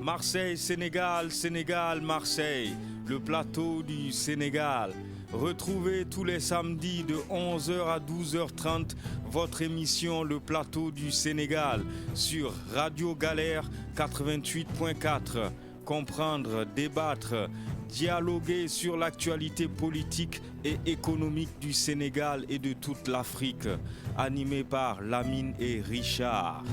Marseille, Sénégal, Sénégal, Marseille, le plateau du Sénégal. Retrouvez tous les samedis de 11h à 12h30 votre émission Le Plateau du Sénégal sur Radio Galère 88.4. Comprendre, débattre, dialoguer sur l'actualité politique et économique du Sénégal et de toute l'Afrique. Animé par Lamine et Richard.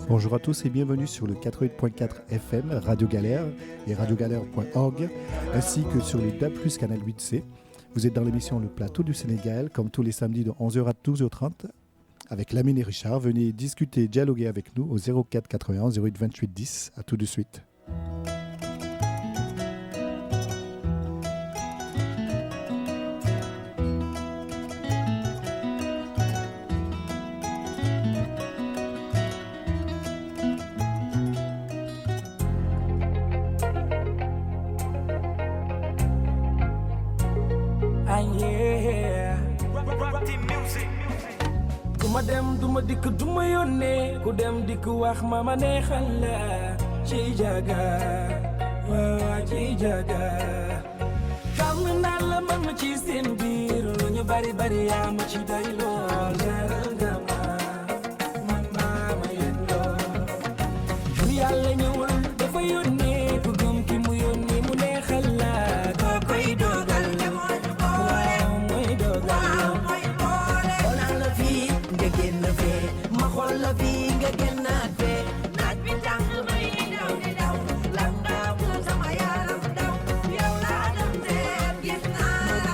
Bonjour à tous et bienvenue sur le 88.4 FM Radio Galère et radiogalère.org ainsi que sur le DAB+ canal 8C. Vous êtes dans l'émission Le Plateau du Sénégal comme tous les samedis de 11h à 12h30 avec Lamine et Richard. Venez discuter, dialoguer avec nous au 04 91 08 28 10. À tout de suite. Duma yónnee ku dem dikk wax ma neexal la ci jaga waaw ci jaga xam naa la man ma ci seen biir lu ñu bari bari yaa ma ci doy lool jaral nga man maa ma yëg lool bu yàlla ñëwul dafa yónnee ku gëm ki mu yónnee mu neexal la doo koy dogal waaw mooy dogal xoolal la fii nga génn fee ma xool la fii nga génnaat fee naaj bi tàng may daw di daw lan nga mu sama yaram daw yow laa dem seet gis naa la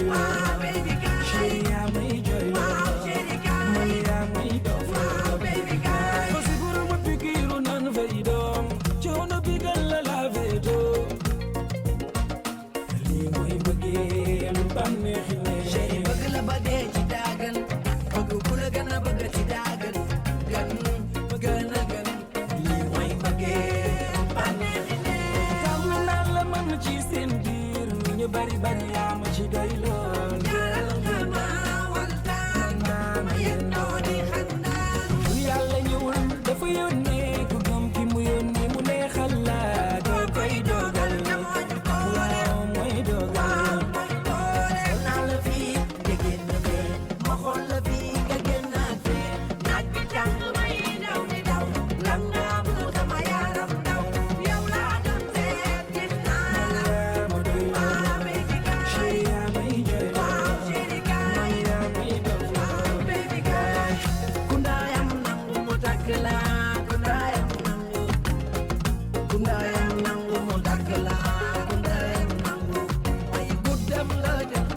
waaw baby girl chéri yaa may jooy waaw chéri girl man yaa may dof waaw baby girl ko siguru ma pikiru nan fay doom coono bi gal la la fay doom lii mooy bëggee lu bànneexi ne chéri bëgg la ba dee ci daagal bëgg ku la gën a bëgg ci daagal gan gën a gën lii mooy bëggee bànneexi ne xam naa la man ci seen biir ñu bari bari yaa ma ci doy lool jaral nga ma waltaan ma yendoo di xandaan bu yàlla ñëwul dafa yónnee ku gëm ki mu yónnee mu neexal la doo koy dogal waaw mooy dogal xool naa la fii nga génn fee ma xool la fii nga génnaat fee naaj bi tàng may daw di daw lan nga mu sama yaram daw yow laa doon seet gis naa la waaw baby girl chéri yaa may jooy waaw chéri girl man yaa may dof waaw baby girl ku ndaayam nangu mu takk la ku ndaayam nangu mu takk la ku ndaayam nangu ay guddam la dem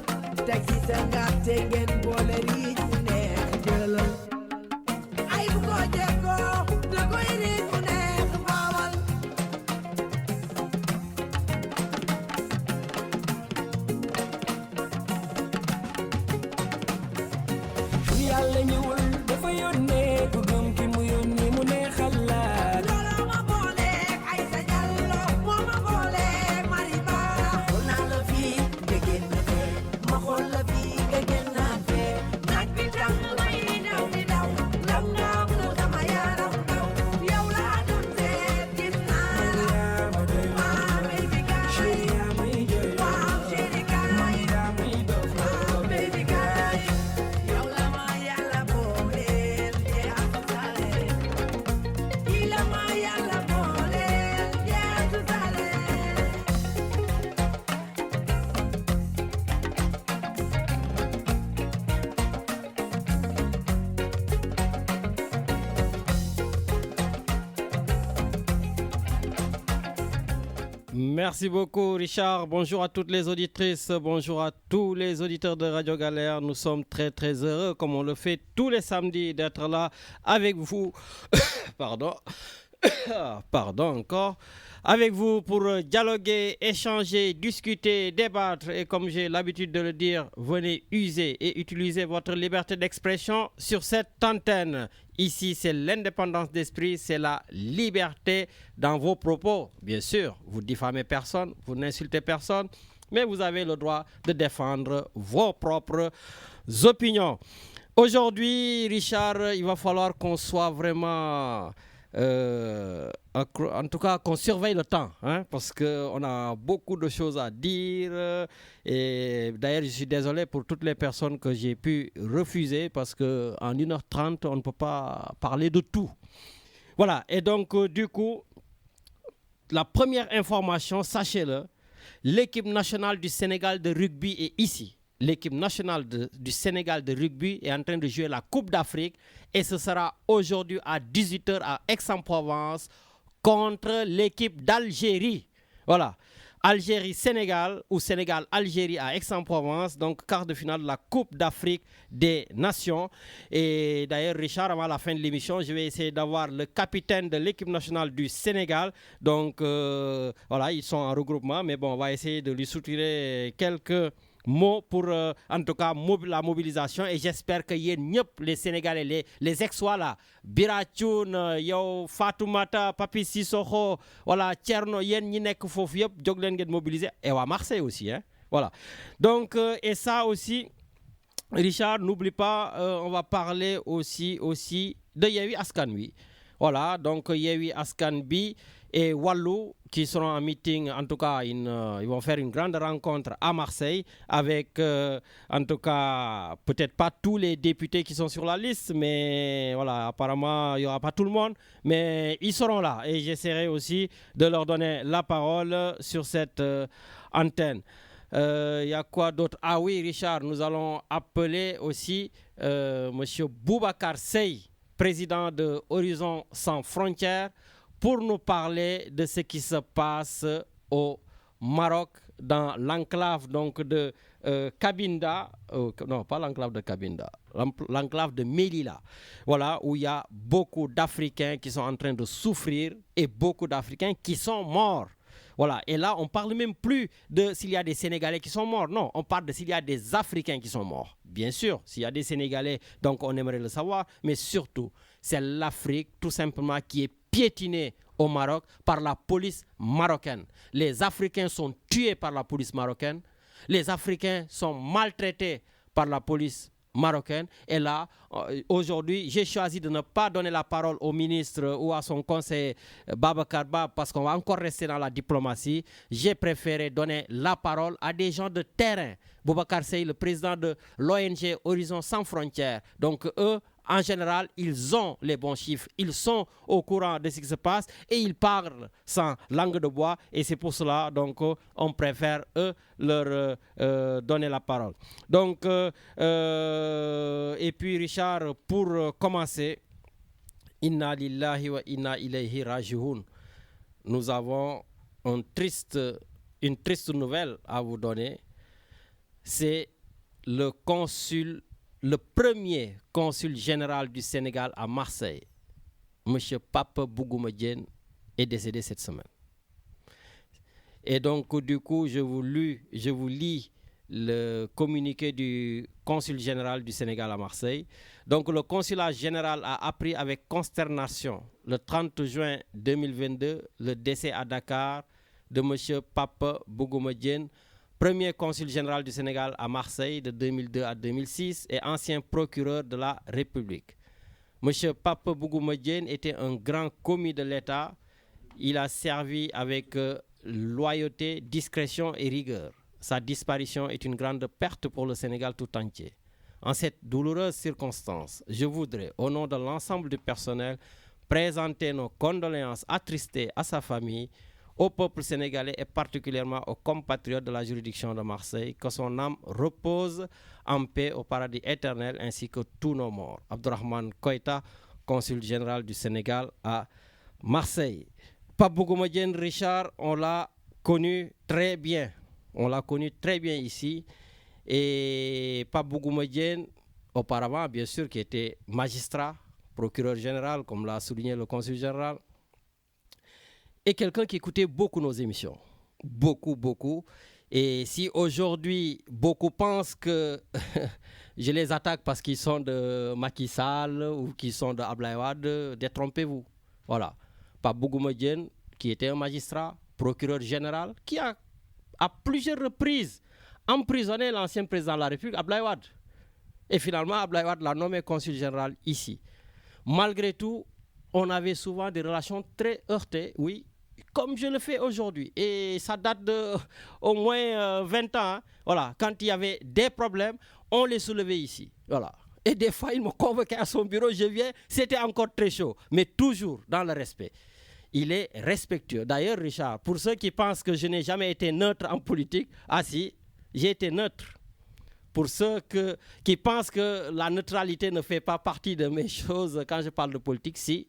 teg ci sa ngàtte ngeen boole riij mu neex jëlal ay bu ko jekkoo da koy riij mu neex baawal bu yàlla ñëwul dafa yónnee ku gëm ki mu yónnee mu neexal la looloo ma booleeg ay sa jallo moo ma booleeg mariba xool naa la fii nga génn fee ma xool la fii nga génnaat fee naaj bi tàng may daw di daw lan nga mu sama yaram daw yow laa doon seet gis naa la waaw baby girl chéri yaa may jooy waaw chéri girl man yaa may dof waaw baby girl yow la ma yàlla boole Merci beaucoup Richard. Bonjour à toutes les auditrices, bonjour à tous les auditeurs de Radio Galère. Nous sommes très très heureux, comme on le fait tous les samedis, d'être là avec vous. Pardon. Pardon encore. Avec vous pour dialoguer, échanger, discuter, débattre et comme j'ai l'habitude de le dire, venez user et utiliser votre liberté d'expression sur cette antenne. Ici, c'est l'indépendance d'esprit, c'est la liberté dans vos propos. Bien sûr, vous diffamez personne, vous n'insultez personne, mais vous avez le droit de défendre vos propres opinions. Aujourd'hui, Richard, il va falloir qu'on soit vraiment... en tout cas qu'on surveille le temps, hein, parce qu'on a beaucoup de choses à dire et d'ailleurs je suis désolé pour toutes les personnes que j'ai pu refuser parce qu'en 1h30 on ne peut pas parler de tout. Voilà, et donc du coup la première information, sachez-le, l'équipe nationale du Sénégal de rugby est ici. L'équipe nationale du Sénégal de rugby est en train de jouer la Coupe d'Afrique et ce sera aujourd'hui à 18h à Aix-en-Provence contre l'équipe d'Algérie. Voilà, Algérie-Sénégal ou Sénégal-Algérie à Aix-en-Provence, donc quart de finale de la Coupe d'Afrique des Nations. Et d'ailleurs, Richard, avant la fin de l'émission, je vais essayer d'avoir le capitaine de l'équipe nationale du Sénégal. Donc voilà, ils sont en regroupement, mais bon, on va essayer de lui soutirer quelques mots pour en tout cas la mobilisation et j'espère que yéen ñëpp les Sénégalais les ex-wa là Biratchoun yow Fatoumata Papi Sissoko voilà Thierno yéen ñi nekk foofu yëpp jóg leen ngeen mobiliser et à Marseille aussi hein voilà donc et ça aussi Richard n'oublie pas on va parler aussi de Yewwi Askan Wi voilà donc Yewwi Askan Bi et Wallu qui seront en meeting, en tout cas, ils vont faire une grande rencontre à Marseille avec, en tout cas, peut-être pas tous les députés qui sont sur la liste, mais voilà, apparemment, il n'y aura pas tout le monde, mais ils seront là et j'essaierai aussi de leur donner la parole sur cette antenne. Il y a quoi d'autre? Ah oui, Richard, nous allons appeler aussi Monsieur Boubacar Seye, président de Horizon Sans Frontières, pour nous parler de ce qui se passe au Maroc, dans l'enclave donc de Cabinda, non pas l'enclave de Cabinda, l'enclave de Melilla, voilà, où il y a beaucoup d'Africains qui sont en train de souffrir et beaucoup d'Africains qui sont morts. Voilà, et là on parle même plus de s'il y a des Sénégalais qui sont morts, non, on parle de s'il y a des Africains qui sont morts. Bien sûr, s'il y a des Sénégalais, donc on aimerait le savoir, mais surtout, c'est l'Afrique tout simplement qui est piétinée au Maroc par la police marocaine. Les Africains sont tués par la police marocaine. Les Africains sont maltraités par la police marocaine. Et là, aujourd'hui, j'ai choisi de ne pas donner la parole au ministre ou à son conseiller Babacar Ba parce qu'on va encore rester dans la diplomatie. J'ai préféré donner la parole à des gens de terrain. Boubacar Seye, le président de l'ONG Horizon Sans Frontières. Donc eux, en général, ils ont les bons chiffres, ils sont au courant de ce qui se passe et ils parlent sans langue de bois et c'est pour cela donc on préfère eux leur donner la parole. Donc et puis Richard, pour commencer, Inna lillahi wa inna ilayhi raji'un. Nous avons une triste nouvelle à vous donner. C'est le premier consul général du Sénégal à Marseille, M. Papa Bougouma Diène, est décédé cette semaine. Et donc, du coup, je vous lis le communiqué du consul général du Sénégal à Marseille. Donc, le consulat général a appris avec consternation, le 30 juin 2022, le décès à Dakar de M. Papa Bougouma Diène, premier consul général du Sénégal à Marseille de 2002 à 2006 et ancien procureur de la République. M. Papa Bougouma Diène était un grand commis de l'État. Il a servi avec loyauté, discrétion et rigueur. Sa disparition est une grande perte pour le Sénégal tout entier. En cette douloureuse circonstance, je voudrais, au nom de l'ensemble du personnel, présenter nos condoléances attristées à sa famille, au peuple sénégalais et particulièrement aux compatriotes de la juridiction de Marseille, que son âme repose en paix au paradis éternel ainsi que tous nos morts. Abdourahmane Koïta, consul général du Sénégal à Marseille. Pape Bougouma Diène, Richard, on l'a connu très bien. On l'a connu très bien ici. Et Pape Bougouma Diène, auparavant, bien sûr, qui était magistrat, procureur général, comme l'a souligné le consul général, et quelqu'un qui écoutait beaucoup nos émissions. Beaucoup, beaucoup. Et si aujourd'hui, beaucoup pensent que je les attaque parce qu'ils sont de Macky Sall ou qu'ils sont de Abdoulaye Wade, détrompez-vous. Voilà. Pape Bougouma Diène, qui était un magistrat, procureur général, qui a à plusieurs reprises emprisonné l'ancien président de la République, Abdoulaye Wade. Et finalement, Abdoulaye Wade l'a nommé consul général ici. Malgré tout, on avait souvent des relations très heurtées, oui, comme je le fais aujourd'hui. Et ça date de au moins 20 ans. Hein. Voilà. Quand il y avait des problèmes, on les soulevait ici. Voilà. Et des fois, il me convoquait à son bureau, je viens, c'était encore très chaud, mais toujours dans le respect. Il est respectueux. D'ailleurs, Richard, pour ceux qui pensent que je n'ai jamais été neutre en politique, ah si, j'ai été neutre. Pour ceux qui pensent que la neutralité ne fait pas partie de mes choses quand je parle de politique, si,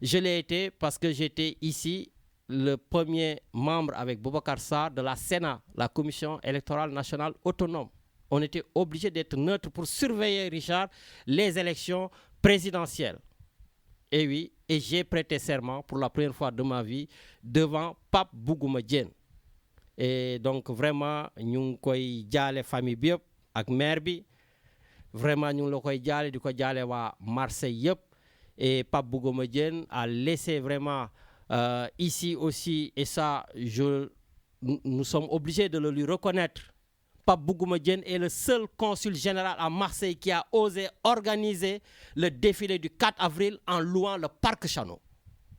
je l'ai été parce que j'étais ici le premier membre avec Boubacar Sarr de la Sénat, la Commission électorale nationale autonome. On était obligé d'être neutre pour surveiller, Richard, les élections présidentielles. Et oui, et j'ai prêté serment pour la première fois de ma vie devant Pape Bougouma Diène. Et donc vraiment, nous avons la famille bi ak maire bi. Vraiment, nous avons la Marseille. Et Pape Bougouma Diène a laissé vraiment ici aussi, et ça, nous sommes obligés de le lui reconnaître. Pape Bougouma Diène est le seul consul général à Marseille qui a osé organiser le défilé du 4 avril en louant le parc Chano.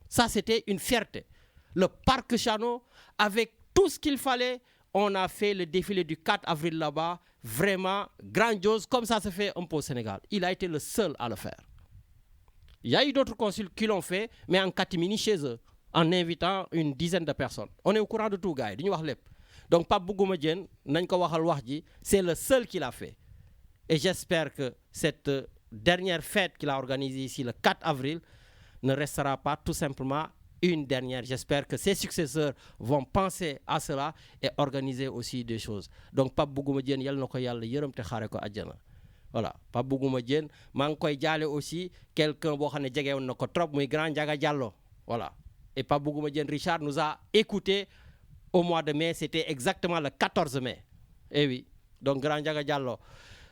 Ça, c'était une fierté. Le parc Chano, avec tout ce qu'il fallait, on a fait le défilé du 4 avril là-bas, vraiment grandiose, comme ça se fait un peu au Sénégal. Il a été le seul à le faire. Il y a eu d'autres consuls qui l'ont fait, mais en catimini chez eux, en invitant une dizaine de personnes. On est au courant de tout, gars. Donc, Pape Bougouma Diène, c'est le seul qui l'a fait. Et j'espère que cette dernière fête qu'il a organisée ici, le 4 avril, ne restera pas tout simplement une dernière. J'espère que ses successeurs vont penser à cela et organiser aussi des choses. Donc, Pape Bougouma Diène, yal nako yalla yeureum te xaré ko aljana. Voilà, Pape Bougouma Diène, mang koy jalé aussi quelqu'un bo xamné djégé won nako trop muy grand Ndiaga Diallo. Voilà. Et Pape Bougouma Diène Richard nous a écouté au mois de mai, c'était exactement le 14 mai. Eh oui, donc grand Ndiaga Diallo,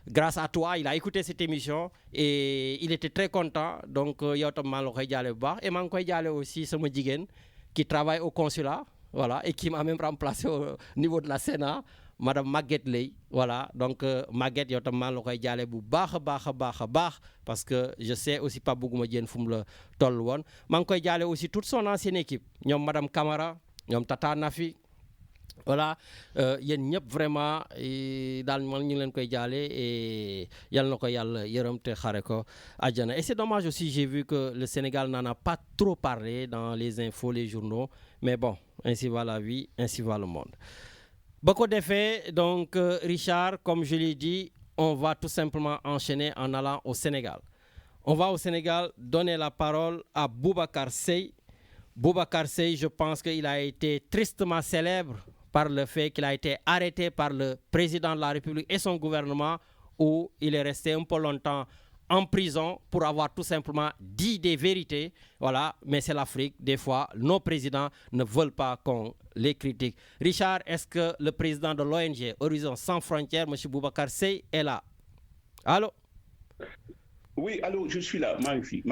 grâce à toi, il a écouté cette émission et il était très content. Donc, yow tam maa la koy jaale bu baax et maa ngi koy jaale aussi sama jigéen qui travaille au consulat, voilà, et qui m'a même remplacé au niveau de la Sénat, Madame Maguette Ley, voilà. Donc, Maguette, yow tam maa la koy jaale bu baax a baax parce que je sais aussi Pape Bougouma Diène fu mu la toll woon. Maa ngi koy jaale aussi toute son ancienne équipe, ñoom Madame Camara, ñoom Tata Nafi. Voilà, yéen ñëpp vraiment daal man ñu leen koy jaale et yal na ko yàlla yërëm te xare ko àjjana. Et c'est dommage aussi, j'ai vu que le Sénégal n'en a pas trop parlé dans les infos, les journaux, mais bon, ainsi va la vie, ainsi va le monde. Beaucoup d'effets, donc Richard, comme je l'ai dit, on va tout simplement enchaîner en allant au Sénégal. On va au Sénégal donner la parole à Boubacar Seye. Boubacar Seye, je pense qu'il a été tristement célèbre par le fait qu'il a été arrêté par le président de la République et son gouvernement, où il est resté un peu longtemps en prison pour avoir tout simplement dit des vérités. Voilà, mais c'est l'Afrique. Des fois, nos présidents ne veulent pas qu'on les critique. Richard, est-ce que le président de l'ONG Horizon Sans Frontières, M. Boubacar Seye, est là? Allô? Oui, allô, je suis là, magnifique.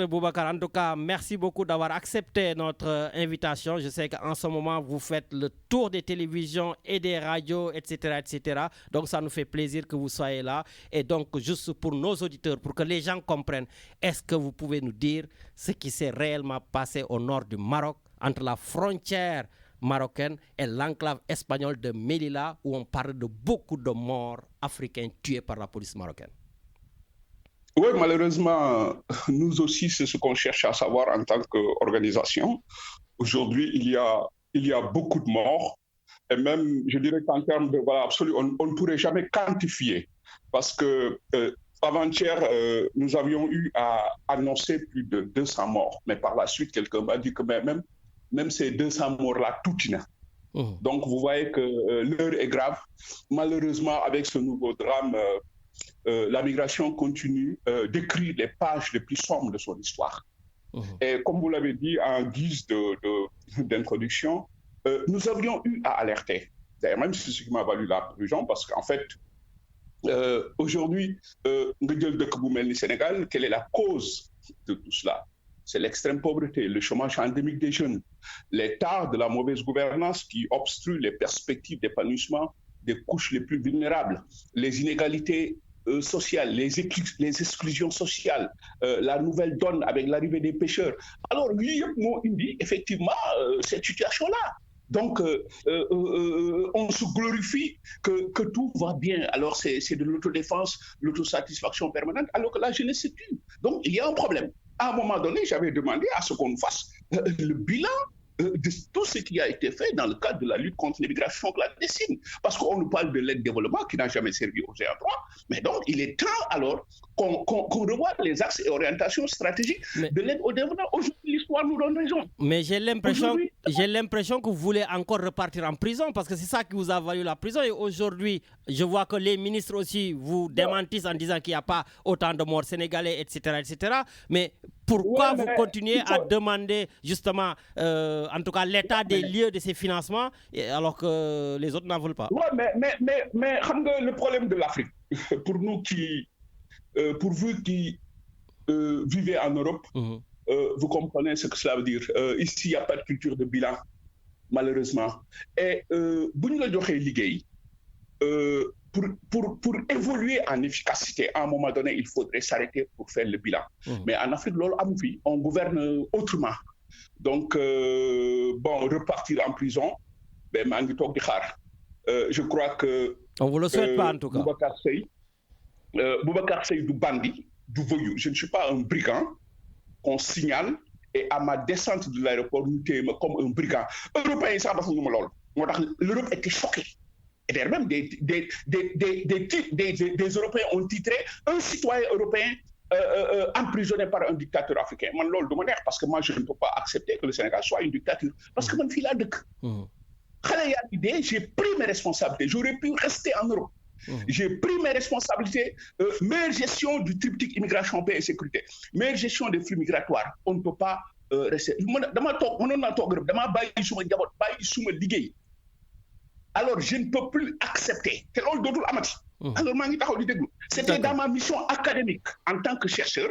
Boubacar. En tout cas, merci beaucoup d'avoir accepté notre invitation. Je sais qu'en ce moment, vous faites le tour des télévisions et des radios, etc., etc. Donc, ça nous fait plaisir que vous soyez là. Et donc, juste pour nos auditeurs, pour que les gens comprennent, est-ce que vous pouvez nous dire ce qui s'est réellement passé au nord du Maroc, entre la frontière marocaine et l'enclave espagnole de Melilla, où on parle de beaucoup de morts africains tués par la police marocaine? Oui, malheureusement, nous aussi, c'est ce qu'on cherche à savoir en tant qu'organisation. Aujourd'hui, il y a beaucoup de morts. Et même, je dirais qu'en termes de voilà, absolu, on ne pourrait jamais quantifier. Parce que avant-hier, nous avions eu à annoncer plus de 200 morts. Mais par la suite, quelqu'un m'a dit que même même ces 200 morts-là, tout y na. Donc, vous voyez que l'heure est grave. Malheureusement, avec ce nouveau drame, la migration continue d'écrire les pages les plus sombres de son histoire. Et comme vous l'avez dit en guise d'introduction, nous aurions eu à alerter. D'ailleurs, même c'est ce qui m'a valu la prison, parce qu'en fait, aujourd'hui, Sénégal, quelle est la cause de tout cela? C'est l'extrême pauvreté, le chômage endémique des jeunes, l'état de la mauvaise gouvernance qui obstrue les perspectives d'épanouissement des couches les plus vulnérables, les inégalités sociales, les exclusions sociales, la nouvelle donne avec l'arrivée des pêcheurs. Alors, il dit effectivement cette situation-là. Donc, on se glorifie que tout va bien. Alors, c'est de l'autodéfense, l'autosatisfaction permanente, alors que la jeunesse se tue. Donc, il y a un problème. À un moment donné, j'avais demandé à ce qu'on fasse le bilan de tout ce qui a été fait dans le cadre de la lutte contre l'immigration clandestine. Parce qu'on nous parle de l'aide développement qui n'a jamais servi aux ayants droit. Mais donc, il est temps alors qu'on revoie les axes et orientations stratégiques de l'aide au développement. Aujourd'hui, l'histoire nous donne raison. Mais j'ai l'impression que vous voulez encore repartir en prison parce que c'est ça qui vous a valu la prison. Et aujourd'hui, je vois que les ministres aussi vous démentissent en disant qu'il n'y a pas autant de morts sénégalais, etc. etc. Mais pourquoi vous continuez à demander justement, en tout cas, l'état des lieux de ces financements alors que les autres n'en veulent pas? Oui, mais le problème de l'Afrique, pour nous pour vous qui vivez en Europe, vous comprenez ce que cela veut dire. Ici, il n'y a pas de culture de bilan, malheureusement. Et pour évoluer en efficacité, à un moment donné, il faudrait s'arrêter pour faire le bilan. Mais en Afrique, on gouverne autrement. Donc, repartir en prison, je crois que... On ne vous le souhaite pas, en tout cas. Boubacar Seye du bandit, du voyou. Je ne suis pas un brigand qu'on signale et à ma descente de l'aéroport, nous sommes comme un brigand. Européens, ça va faire l'Europe était choquée. Et d'ailleurs, même des Européens ont titré un citoyen européen emprisonné par un dictateur africain. Man, lol, de manière, parce que moi, je ne peux pas accepter que le Sénégal soit une dictature. Parce que mon fils a j'ai pris mes responsabilités. J'aurais pu rester en Europe. J'ai pris mes responsabilités, meilleure gestion du triptyque immigration, paix et sécurité, meilleure gestion des flux migratoires. On ne peut pas rester. Alors, je ne peux plus accepter. Alors, c'était dans ma mission académique en tant que chercheur,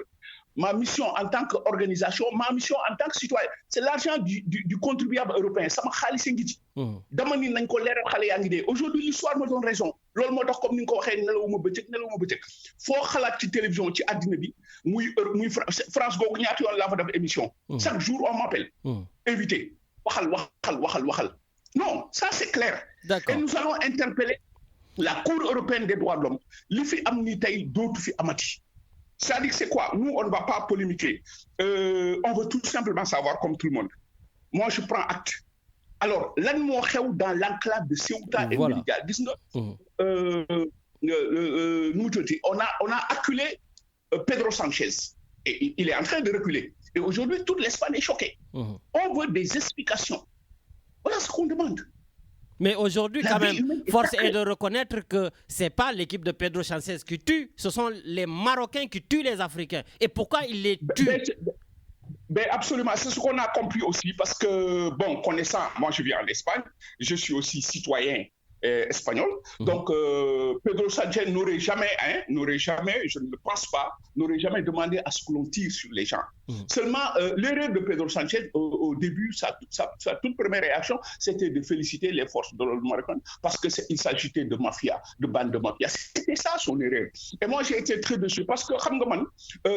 ma mission en tant qu'organisation, ma mission en tant que citoyen. C'est l'argent du contribuable européen. Ça m'a khalisé ngiti. Aujourd'hui, l'histoire me donne raison. Loolu moo tax comme ni nga ko waxee nelawuma bëccëg foo xalaat ci télévision ci àddina bi muy France googu ñaata yoon laa fa def émission. Chaque jour on m'appelle. Invité waxal. Non, ça c'est clair. Et nous allons interpeller la Cour européenne des droits de l'homme. Li fi am ni tey dootu fi amati. C'est-à-dire que c'est quoi? Nous, on ne va pas polémiquer. On veut tout simplement savoir comme tout le monde. Moi, je prends acte. Alors, là, nous sommes dans l'enclave de Ceuta et Melilla. On a acculé Pedro Sanchez. Et il est en train de reculer. Et aujourd'hui, toute l'Espagne est choquée. On veut des explications. Voilà ce qu'on demande. Mais aujourd'hui, quand même, force est de reconnaître que ce n'est pas l'équipe de Pedro Sanchez qui tue, ce sont les Marocains qui tuent les Africains. Et pourquoi ils les tuent? Absolument, c'est ce qu'on a compris aussi, parce que, bon, connaissant, moi je vis en Espagne, je suis aussi citoyen espagnol. Donc, Pedro Sanchez n'aurait jamais, je ne le pense pas, n'aurait jamais demandé à ce que l'on tire sur les gens. Seulement, l'erreur de Pedro Sanchez, au début, sa toute première réaction, c'était de féliciter les forces de l'ordre marocaines parce qu'il s'agissait de mafia, de bande de mafia. C'était ça son erreur. Et moi, j'ai été très déçu parce que,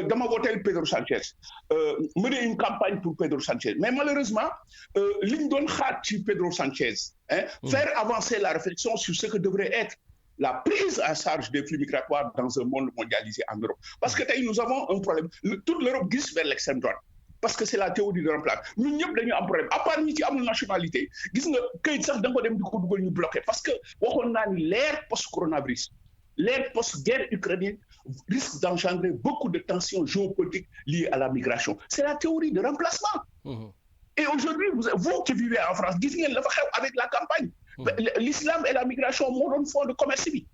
dans ma voté Pedro Sanchez, mener une campagne pour Pedro Sanchez. Mais malheureusement, l'indon Pedro Sanchez, faire avancer la réflexion sur ce que devrait être la prise en charge des flux migratoires dans un monde mondialisé en Europe. Parce que nous avons un problème. Toute l'Europe glisse vers l'extrême droite. Parce que c'est la théorie de remplacement. Nous n'avons pas un problème. À part nous qui avons une nationalité, nous bloquer. Parce que on a l'ère post-coronavirus, l'ère post-guerre ukrainienne risque d'engendrer beaucoup de tensions géopolitiques liées à la migration. C'est la théorie de remplacement. Et aujourd'hui, vous qui vivez en France, gis ngeen la fa xew avec la campagne. L'islam et la migration moo doon fond de commerce bi.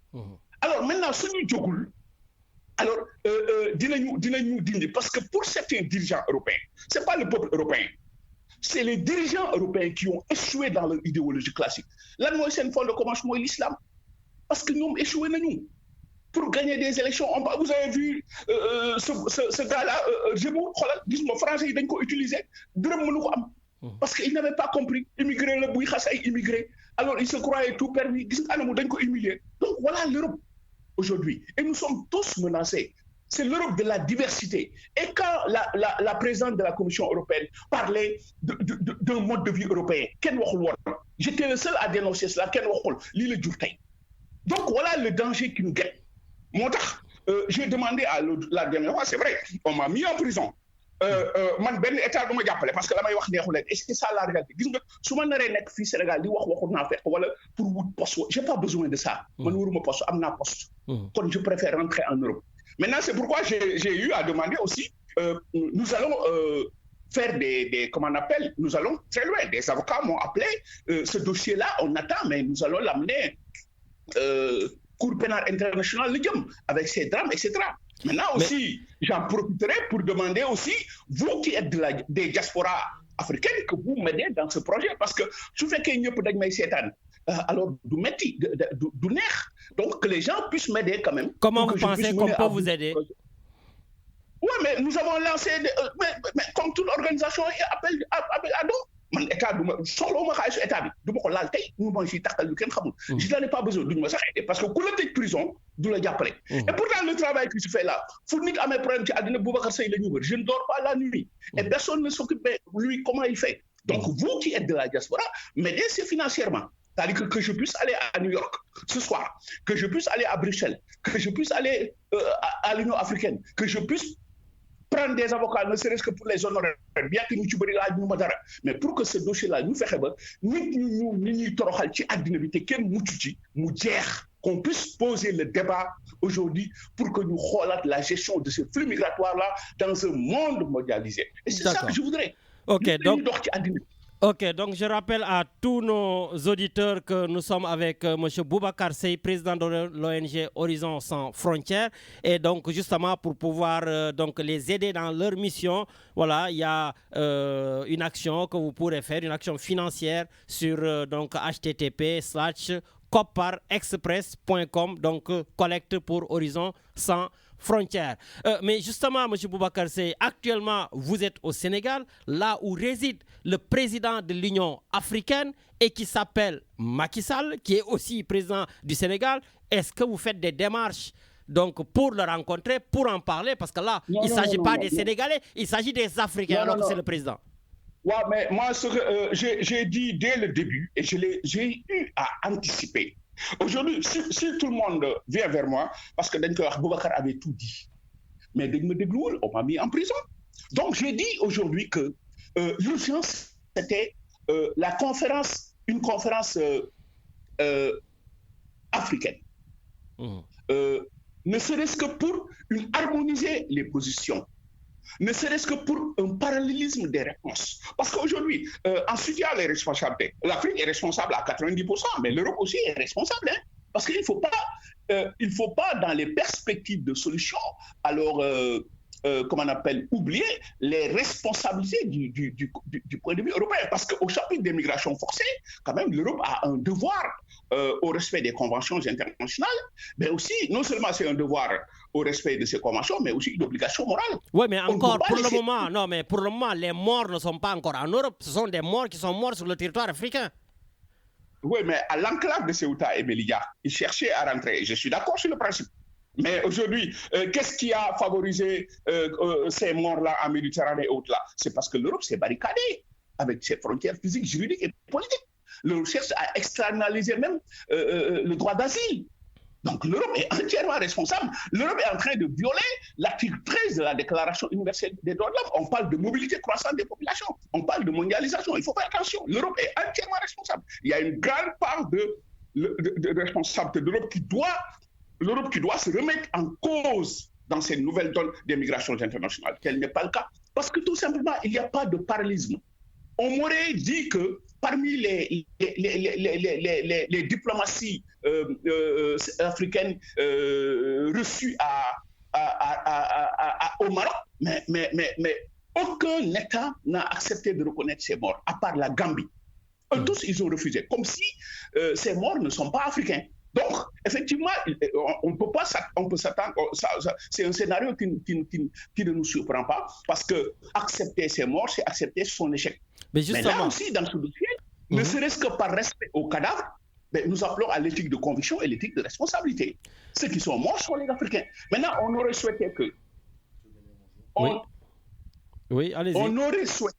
Alors maintenant suñu jógul alors dinañu dindi parce que pour certains dirigeants européens c'est pas le peuple européen c'est les dirigeants européens qui ont échoué dans leur idéologie classique lan mooy seen fond de commerce mooy l'islam parce que ñoom échoué nañu pour gagner des élections vous avez vu ce gars-là Zemmour xoolal gis nga français yi dañ ko utiliser dërëm mënu ko am parce qu'il n'avait pas compris immigré la buy xas ay immigré alors il se croyait tout permis gis nga anamu dañ ko humilier donc voilà l'Europe aujourd'hui et nous sommes tous menacés c'est l'Europe de la diversité et quand la présidente de la Commission européenne parlait d'un mode de vie européen kenn waxul woon j'étais le seul à dénoncer cela kenn waxul lii la jur tey donc voilà le danger qui nous guette moo tax j'ai demandé à la dernière fois c'est vrai on m'a mis en prison man benn état du ma jàppale parce que la may wax neexu leen et c'est ça la réalité gis nga su ma naree nekk fii Sénégal di waxu naa fekk wala pour wut poste j'ai pas besoin de ça man wuruma poste am naa poste kon je préfère rentrer en Europe maintenant c'est pourquoi j'ai eu à demander aussi nous allons faire des comment on appelle nous allons très loin des avocats m'ont appelé ce dossier-là on attend mais nous allons l'amener Cour pénale internationale le jëm avec ses drames etc. Maintenant aussi, j'en profiterai pour demander aussi, vous qui êtes des diasporas africaines, que vous m'aidez dans ce projet. Parce que je fais qu'il n'y a pas de alors du métier, du nerf. Donc que les gens puissent m'aider quand même. Comment vous pensez qu'on peut vous aider? Oui, mais nous avons lancé, mais comme toute organisation, appel à don. Man état du ma soxla ma xaalis état bi du ma ko laal tey ñu ma ciy takkal lu kenn xamul. je n'en ai pas besoin duñu ma sax aider parce que ku la tëj prison du la jàppale. et pourtant le travail qui se fait là fu nit amee problème ci àddina Boubacar Seye la ñu wër je ne dors pas la nuit. et personne ne s'occupe lui comment il fait. donc vous qui êtes de la diaspora m'aider c'est financièrement. C'est-à-dire que je puisse aller à New York ce soir, que je puisse aller à Bruxelles, que je puisse aller à l'Union africaine, que je puisse prendre des avocats, ne serait-ce que pour les honoraires, bien que nous tuberi la ñu ma dara mais pour que ce dossier-là ñu fexe ba nit ñuy toroxal ci àddina bi te kenn mucc ci mu jeex qu'on puisse poser le débat aujourd'hui pour que nous xoolaat la gestion de ce flux migratoire-là dans un monde mondialisé. Et c'est ça que je voudrais. Ok, donc je rappelle à tous nos auditeurs que nous sommes avec M. Boubacar Seye, président de l'ONG Horizon Sans Frontières. Et donc justement pour pouvoir donc les aider dans leur mission, voilà, il y a une action que vous pourrez faire, une action financière sur donc http://kopparexpress.com, donc collecte pour Horizon Sans Frontières. Mais justement, M. Boubacar Seye, actuellement, vous êtes au Sénégal, là où réside le président de l'Union africaine et qui s'appelle Macky Sall, qui est aussi président du Sénégal. Est-ce que vous faites des démarches donc, pour le rencontrer, pour en parler? Parce que là, il ne s'agit pas des Sénégalais, il s'agit des Africains, alors que c'est le président. Ouais, mais moi, ce que j'ai dit dès le début, et j'ai eu à anticiper. Aujourd'hui, si tout le monde vient vers moi, parce que Boubacar avait tout dit, mais on m'a mis en prison. Donc, j'ai dit aujourd'hui que l'urgence, c'était une conférence africaine. Ne serait-ce que pour harmoniser les positions, ne serait-ce que pour un parallélisme des réponses. Parce qu'aujourd'hui, ensuite, il y a les responsabilités. L'Afrique est responsable à 90%, mais l'Europe aussi est responsable. Hein, parce qu'il ne faut pas, dans les perspectives de solution, alors, comment on appelle, oublier les responsabilités du point de vue européen. Parce qu'au chapitre des migrations forcées, quand même, l'Europe a un devoir au respect des conventions internationales, mais aussi, non seulement c'est un devoir au respect de ces conventions, mais aussi une obligation morale. Oui, mais encore, pour le moment, les morts ne sont pas encore en Europe, ce sont des morts qui sont morts sur le territoire africain. Oui, mais à l'enclave de Ceuta et Melilla, ils cherchaient à rentrer. Je suis d'accord sur le principe. Mais aujourd'hui, qu'est-ce qui a favorisé ces morts-là en Méditerranée et autres là? C'est parce que l'Europe s'est barricadée avec ses frontières physiques, juridiques et politiques. L'Europe cherche à externaliser même le droit d'asile. Donc l'Europe est entièrement responsable. L'Europe est en train de violer l'article 13 de la Déclaration universelle des droits de l'homme. On parle de mobilité croissante des populations. On parle de mondialisation. Il faut faire attention. L'Europe est entièrement responsable. Il y a une grande part de responsabilité de l'Europe qui doit se remettre en cause dans ces nouvelles donnes des migrations internationales. Tel n'est pas le cas. Parce que tout simplement, il n'y a pas de parallélisme. on m'aurait dit que parmi les diplomaties africaines reçues au Maroc, mais aucun État n'a accepté de reconnaître ces morts, à part la Gambie. Tous, ils ont refusé, comme si ces morts ne sont pas africains. Donc, effectivement, on peut s'attendre, c'est un scénario qui ne nous surprend pas, parce que accepter ces morts, c'est accepter son échec. Mais là aussi, dans ce dossier, ne serait-ce que par respect aux cadavres, nous appelons à l'éthique de conviction et l'éthique de responsabilité. Ceux qui sont morts sont les Africains. Maintenant, on aurait souhaité que... Oui, allez-y. On aurait souhaité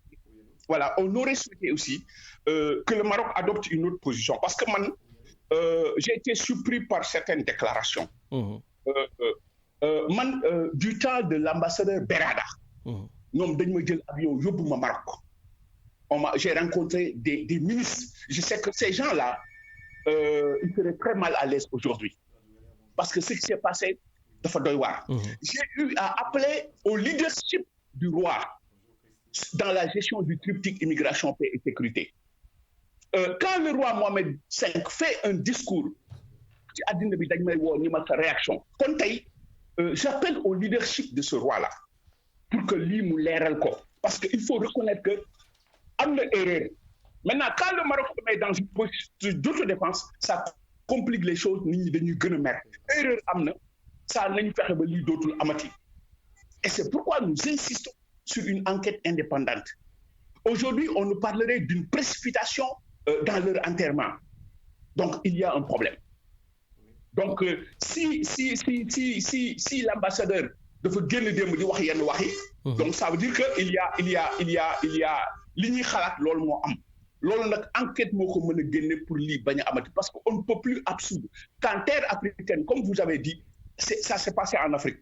aussi que le Maroc adopte une autre position. Parce que j'ai été surpris par certaines déclarations. Du temps de l'ambassadeur Berada, ñoom dañ ma jël avion yóbbu ma Maroc. J'ai rencontré des ministres. Je sais que ces gens-là, ils seraient très mal à l'aise aujourd'hui. Parce que ce qui s'est passé, dafa doy waar. J'ai eu à appeler au leadership du roi dans la gestion du triptyque immigration, paix et sécurité. Quand le roi Mohamed V fait un discours, réaction. J'appelle au leadership de ce roi-là pour que lui me l'aire. Parce qu'il faut reconnaître que erreur. Maintenant, quand le Maroc se met dans une position d'autodéfense, ça complique les choses. Erreur ça n'a pas fait d'autres amati. Et c'est pourquoi nous insistons sur une enquête indépendante. Aujourd'hui, on nous parlerait d'une précipitation dans leur enterrement. Donc, il y a un problème. Donc, si l'ambassadeur devait gagner des mots, donc ça veut dire qu'il y a l'igni khalat lol mo am. Lol nak enquête moko meuna gagner pour li bagna amati parce qu'on ne peut plus absoudre. Quand terre africaine, comme vous avez dit, ça s'est passé en Afrique.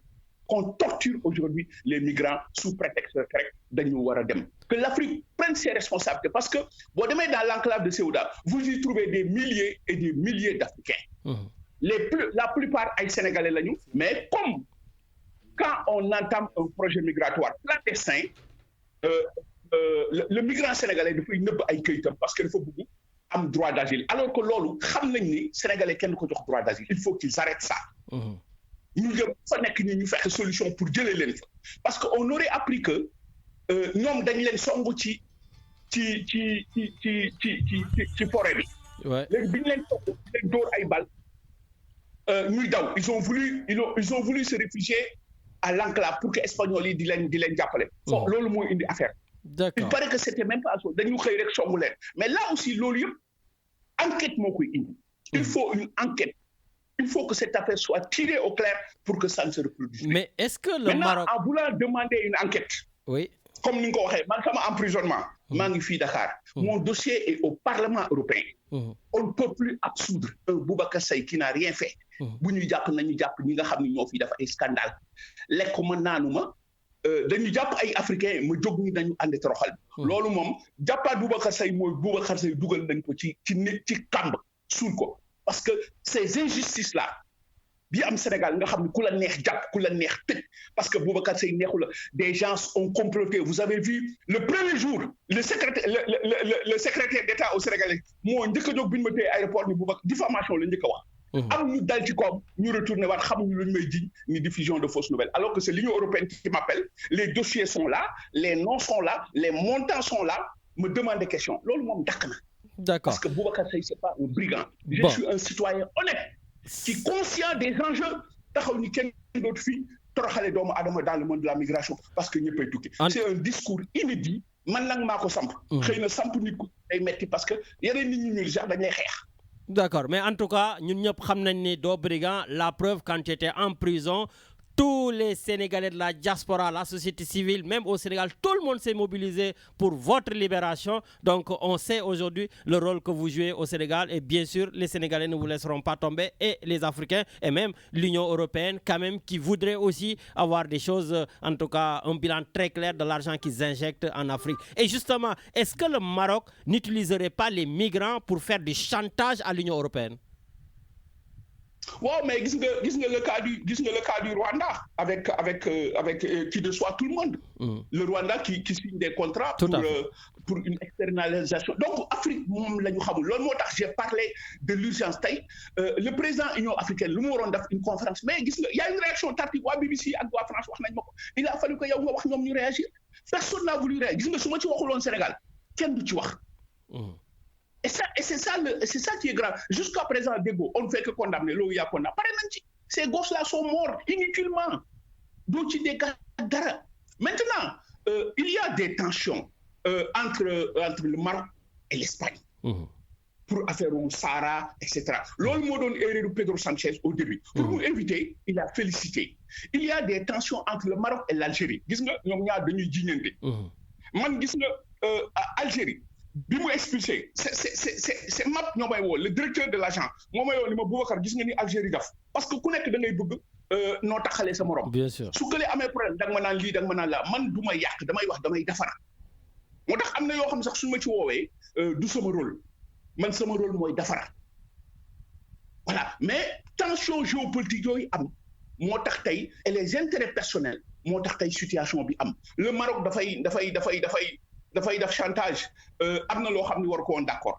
Qu'on torture aujourd'hui les migrants sous prétexte que l'Afrique prenne ses responsabilités. Parce que, bon, demain dans l'enclave de Ceuta, vous y trouvez des milliers et des milliers d'Africains. La plupart sont sénégalais, mais comme quand on entame un projet migratoire clandestin, le migrant sénégalais doit faire parce qu'il faut beaucoup un droit d'asile. Alors que l'on les Sénégalais qui ont droit d'asile, il faut qu'ils arrêtent ça. Nous devons faire une solution pour gérer les gens. Parce qu'on aurait appris que nous avons des songo ci forêt bi. Ils ont voulu se réfugier à l'enclave pour que les Espagnols di len jappalé. Lolu moy indi affaire. D'accord. Il paraît que c'était même pas ça. Dañu xey rek songu len. Mais là aussi lolu yep enquête mo koy indi. Il faut une enquête. Il faut que cette affaire soit tirée au clair pour que ça ne se reproduise. Mais est-ce que le Maroc... en voulant demander une enquête, oui. Comme nous l'avons dit, mon emprisonnement, Dakar, mon dossier est au Parlement européen. On ne peut plus absoudre un Boubacar Seye qui n'a rien fait. Nous avons fait un scandale. Les commandants, dañu japp ay africains ma jog ni dañu andi toroxal lolu mom jappa Boubacar Seye moy Boubacar Seye dugal nañ ko ci kamb sul ko parce que ces injustices là bi am Sénégal nga xamni kula neex japp kula neex tej parce que Boubacar Seye neexul des gens ont comploté. Vous avez vu le premier jour le secrétaire d'État au Sénégal mo ñëk jog biñ ma té aéroport ni Boubacar diffamation la ñëk wax am ñu dal ci koom ñu retourner waat xamuñu luñ may diñ ni diffusion de fausses nouvelles alors que c'est l'Union européenne qui m'appelle, les dossiers sont là, les noms sont là, les montants sont là, me demande des questions. Loolu mom dak na. D'accord. Parce que Boubacar Seye c'est pas un brigand. Je suis un citoyen honnête qui est conscient des enjeux taxaw ni kenn d'autre fi toroxale doomu adama dans le monde de la migration parce que ñeppay tukki. C'est un discours inédit man nak mako samp. Xeyna samp nit ku ay metti parce que yeneen nit ñi sax dañ lay xex. D'accord, mais en tout cas, nous savons que do brigand, la preuve quand tu étais en prison, tous les Sénégalais de la diaspora, la société civile, même au Sénégal, tout le monde s'est mobilisé pour votre libération. Donc on sait aujourd'hui le rôle que vous jouez au Sénégal et bien sûr les Sénégalais ne vous laisseront pas tomber et les Africains et même l'Union européenne quand même qui voudrait aussi avoir des choses, en tout cas un bilan très clair de l'argent qu'ils injectent en Afrique. Et justement, est-ce que le Maroc n'utiliserait pas les migrants pour faire du chantage à l'Union européenne? Wow, mais gis nga le cas du Rwanda avec qui déçoit tout le monde. Le Rwanda qui signe des contrats pour une externalisation donc Afrique moom la ñu xamul loolu moo tax j'ai parlé de l'urgence tey le président Union africaine lu mu waroon def une conférence mais gis nga y a une réaction tardive waa BBC ak waa France wax nañ ma ko il a fallu que yow nga wax ñoom ñu réagir personne n'a voulu réagir gis nga su ma ci waxuloon Sénégal kenn du ci wax. Et c'est ça qui est grave. Jusqu'à présent, Dego, on ne fait que condamner. Là où il y a condamné. Ces gosses-là sont morts inutilement. Maintenant, il y a des tensions entre le Maroc et l'Espagne pour affaire au Sahara, etc. L'homme m'a donné erreur Pedro Sanchez au début. Pour nous éviter, il a félicité. Il y a des tensions entre le Maroc et l'Algérie. Gis nga ñoom ñaar dañuy jiñante. Man gis nga Algérie. bi mu expulsé c'est MAP ñoo may woo le directeur de l'agent moo may woo ni ma Boubacar gis nga ni Algérie daf parce que ku nekk da ngay bëgg noo taxalee sa morom. bien sûr su këlee amee problème da nga ma naan lii da nga ma naan laa man du ma yàq damay wax damay defar moo tax am na yoo xam sax suñu ma ci woowee du sama rôle man sama rôle mooy defar voilà mais tension géopolitique yooyu am moo tax tey et les intérêts personnels moo tax tey situation bi am le Maroc dafay def chantage am na loo xam ni war ko woon d'accord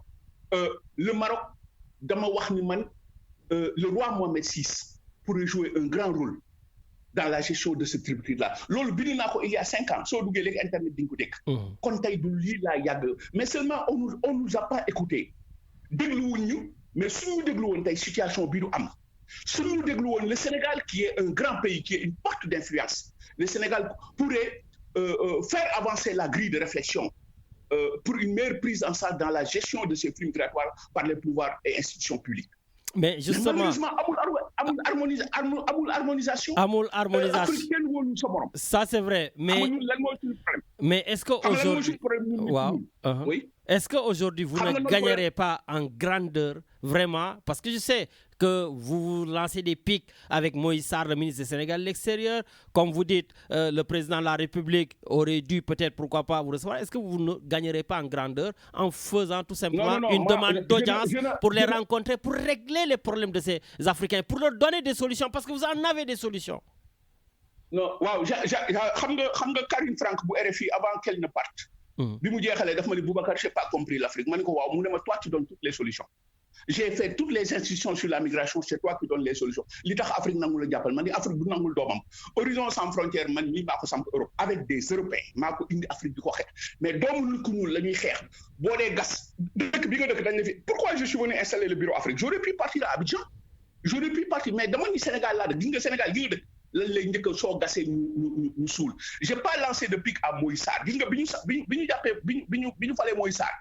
le Maroc dama wax ni man le roi Mohamed VI pourrait jouer un grand rôle dans la gestion de ce tributaire-là loolu bind naa ko il y a 5 ans soo duggee léegi internet di nga ko dégg. kon tey du lii laa yàgg mais seulement on nous a pas écouté dégluwuñ ñu mais suñu déglu woon tey situation bii du am suñu déglu woon le Sénégal qui est un grand pays qui est une porte d'influence le Sénégal pourrait faire avancer la grille de réflexion pour une meilleure prise en charge dans la gestion de ces flux migratoires par les pouvoirs et institutions publiques. Mais justement, malheureusement, amul harmonisation. Ça c'est vrai, mais est-ce qu'aujourd'hui, oui? Est-ce qu'aujourd'hui vous ne gagnerez pas en grandeur vraiment? Parce que je sais que vous lancez des pics avec Moïse Sarr, le ministre du Sénégal de l'extérieur. Comme vous dites, le président de la République aurait dû peut-être, pourquoi pas, vous recevoir. Est-ce que vous ne gagnerez pas en grandeur en faisant tout simplement une demande d'audience pour les rencontrer, pour régler les problèmes de ces Africains, pour leur donner des solutions? Parce que vous en avez des solutions. Non, waaw xam nga Karine Franck bu RFI avant qu'elle ne parte. bi mu jeexalee daf ma ni Boubacar j'ai pas compris l'Afrique ma ne ko waaw mu ne ma toi tu donnes toutes les solutions. J'ai fait toutes les institutions sur la migration c'est toi qui donnes les solutions li tax Afrique nangul la jàppal man ni Afrique bu nangul doomam Horizon sans frontières man mii maa ko samp Europe avec des Européens maa ko indi Afrique di ko xeex mais doomu nit ku ñuul la ñuy xeex boo dee gas dëkk bi nga dëkk dañ la fi pourquoi je suis venu installer le bureau Afrique j'aurais pu partir à Abidjan mais dama ni Sénégal laa dëkk gis nga Sénégal gi nga dëkk lan lay njëkk soo gasee ñu suul j'ai pas lancé de pic à Moïse Sarr gis nga bi ñu jàppee bi ñu falee Moïse Sarr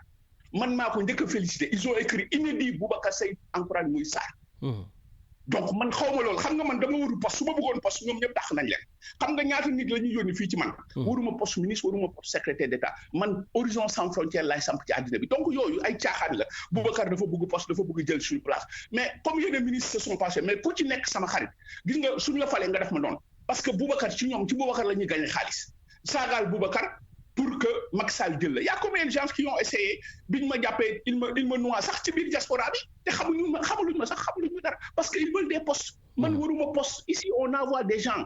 man maa ko njëkk a félicité ils ont écrit inédit Boubacar Seye encourage Moïse Sarr donc man xaw ma loolu xam nga man dama waru poste su ma bëggoon poste ñoom ñëpp dàq nañ leen xam nga ñaata nit la ñuy yónni fii ci man waruma poste ministre waruma poste secrétaire d'État man Horizon sans frontières laay samp ci àddina bi donc yooyu ay caaxaan la Boubacar dafa bëgg poste dafa bëgg jël suñu place mais comme yeneen ministres se sont passés mais ku ci nekk sama xarit gis nga suñu la falee nga def ma noonu parce que Boubacar ci Boubacar la ñuy gagné xaalis saagaal Boubacar pour que Macky Sall jël la y a combien de gens qui ont essayé bi ñu ma jàppee il me noie sax ci biir diaspora bi te xamuñu ma sax xamuñu dara parce que ils veulent des postes man waruma poste ici on envoie des gens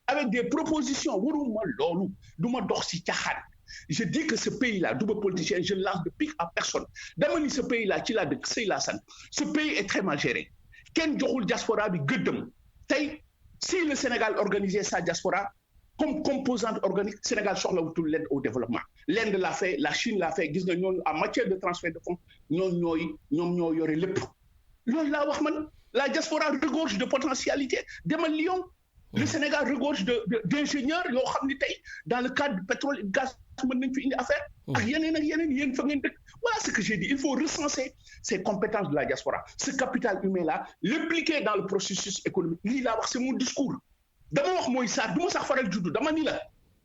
avec des propositions waruma loolu du ma dox ci caaxaan je dis que ce pays-là du ma politicien je lance de pic à personne dama ni ce pays-là ci laa dëkk sëy laa sant ce pays est très mal géré kenn joxul diaspora bi gëddëm tey si le Sénégal organisait sa diaspora comme composante organique Sénégal soxlawutul l'aide au développement l'Inde l'a fait la Chine l'a fait gis nga ñooñu en matière de transfert de fonds ñoom ñoo yore lépp loolu laa wax man la diaspora regorge de potentialité demal Lyon le Sénégal regorge d'ingénieurs yoo xam ni tey dans le cadre du pétrole et du gaz mën nañ fi indi affaire ak yeneen yéen fa ngeen dëkk voilà ce que j'ai dit il faut recenser ces compétences de la diaspora ce capital humain là l'impliquer dans le processus économique lii laa wax c'est mon discours dama wax mooy Sarr du ma sax faral juddu dama ni la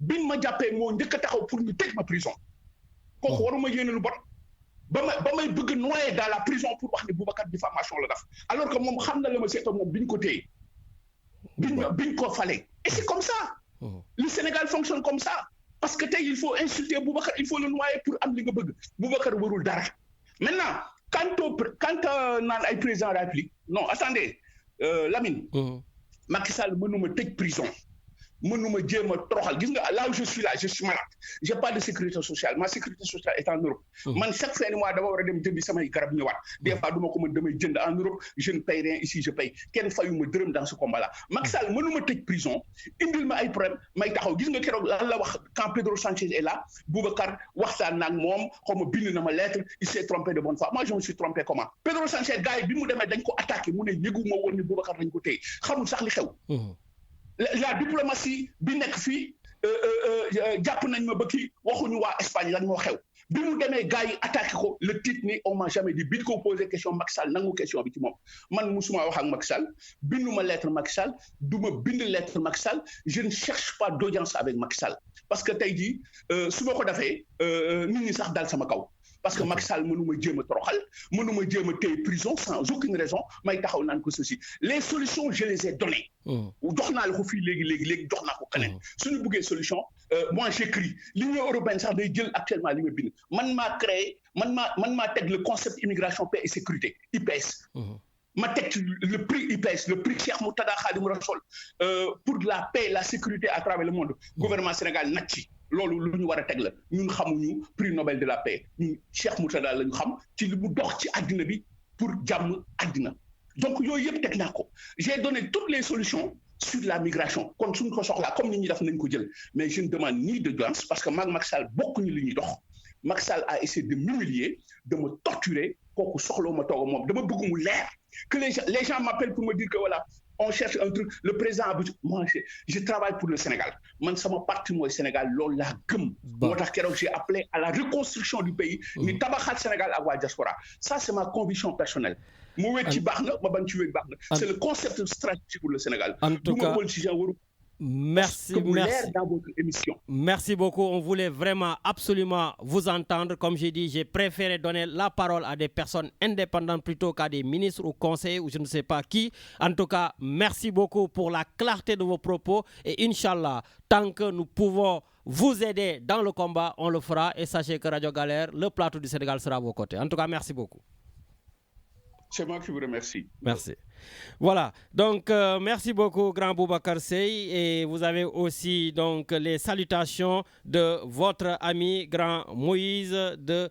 biñ ma jàppee moo njëkk a taxaw pour ñu tëj ma prison kooku waruma yéene lu bon ba may bëgg noyer dans la prison pour wax ni Boubacar diffamation la def alors que moom xam na la ma seeta moom biñ ko téye biñ ko falee et c'est comme ça le Sénégal fonctionne comme ça parce que tey il faut insulter Boubacar il faut le noyer pour am li nga bëgg Boubacar warul dara maintenant quant naan ay président de la République non attendez Lamine Macky Sall mënuma tëj prison mënuma jéem a toroxal gis nga là où je suis malade j'ai pas de sécurité sociale ma sécurité sociale est en Europe man chaque fin de mois dama war a dem jëndi samay garab ñëwaat des fois du ma ko mën damay jënd en Europe je ne paye rien ici je paye kenn fayuma dërëm dans ce combat là Macky Sall mënuma tëj prison indil ma ay problème may taxaw gis nga keroog lan la wax quand Pedro Sanchez est là Boubacar waxtaan naag moom xaw ma bind na ma lettre il s'est trompé de bonne foi moi je me suis trompé comment Pedro Sanchez gars yi bi mu demee dañ ko attaqué mu ne yëguma woon ni Boubacar dañ ko téye xamul sax li xew la diplomatie bi nekk fii jàpp nañ ma ba kii waxuñu waa Espagne lan moo xew bi mu demee gars yi attaqué ko le titre ni on m'a jamais dit bi ñu ko posé question Macky Sall nangu question bi ci moom man musuma wax ak Macky Sall binduma lettre Macky Sall du ma bind lettre Macky Sall je ne cherche pas d'audience avec Macky Sall parce que tey jii su ma ko defee nit ñi sax dal sama kaw parce que Macky Sall mënuma jéem a toroxal mënuma jéem a téye prison sans aucune raison may taxaw naan ko ceci les solutions je les ai données jox naa la ko fii léegi jox naa ko keneen suñu buggee solution moi j'écris l'Union européenne sax day jël actuellement li ma bind man maa créé man maa teg le concept immigration paix et sécurité IPS ma teg le prix IPS le prix Cheikh Moutada Khadim Rassoul pour la paix la sécurité à travers le monde gouvernement Sénégal nag ci loolu lu ñu war a teg la ñun xamuñu prix Nobel de la paix ñun Cheikh Moutada la ñu xam ci li mu dox ci àddina bi pour jàmm àddina donc yooyu yëpp teg naa ko j'ai donné toutes les solutions sur la migration kon suñu ko soxlaa comme nit ñi def nañ ko jël mais je ne demande ni d'audience parce que maag Macky Sall bokkuñu li ñuy dox Macky Sall a essayé de m'humilier de me torturer kooku soxloo ma toog moom dama bëgg mu leer que les gens m'appellent pour me dire que voilà on cherche un truc le président Abdou moi je travaille pour le Sénégal man sama parti mooy Sénégal loolu laa gëm moo tax keroog j'ai appelé à la reconstruction du pays ni tabaxaat Sénégal ak waa diaspora ça c'est ma conviction personnelle mu wéet ci baax na ma bañ ci wéet baax na c'est le concept stratégique pour le Sénégal en tout cas politicien waru Merci dans votre émission. Merci beaucoup. On voulait vraiment absolument vous entendre. Comme j'ai dit, j'ai préféré donner la parole à des personnes indépendantes plutôt qu'à des ministres ou conseillers ou je ne sais pas qui. En tout cas, merci beaucoup pour la clarté de vos propos. Et Inch'Allah, tant que nous pouvons vous aider dans le combat, on le fera. Et sachez que Radio Galère, le plateau du Sénégal sera à vos côtés. En tout cas, merci beaucoup. C'est moi qui vous remercie. Merci. Voilà, donc merci beaucoup Grand Boubacar Seye et vous avez aussi donc les salutations de votre ami Grand Moïse de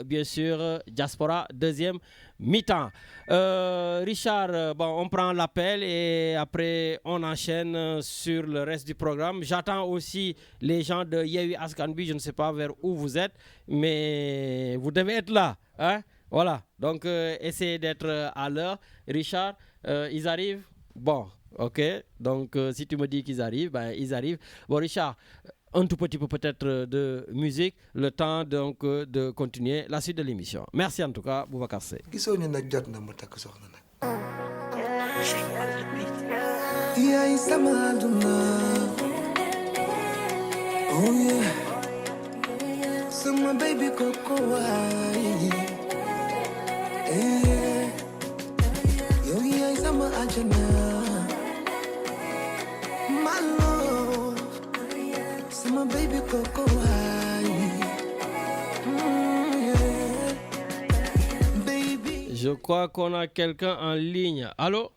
bien sûr Diaspora deuxième mi-temps. Richard, bon, on prend l'appel et après on enchaîne sur le reste du programme. J'attends aussi les gens de Yewwi Askan Wi, je ne sais pas vers où vous êtes, mais vous devez être là, hein? Voilà, donc essayez d'être à l'heure. Richard, ils arrivent? Bon, ok. Donc si tu me dis qu'ils arrivent, ben ils arrivent. Bon, Richard, un tout petit peu peut-être de musique, le temps donc de continuer la suite de l'émission. Merci en tout cas, Boubacar Seye. My love, c'est my baby Coco. Baby. Je crois qu'on a quelqu'un en ligne. Allô?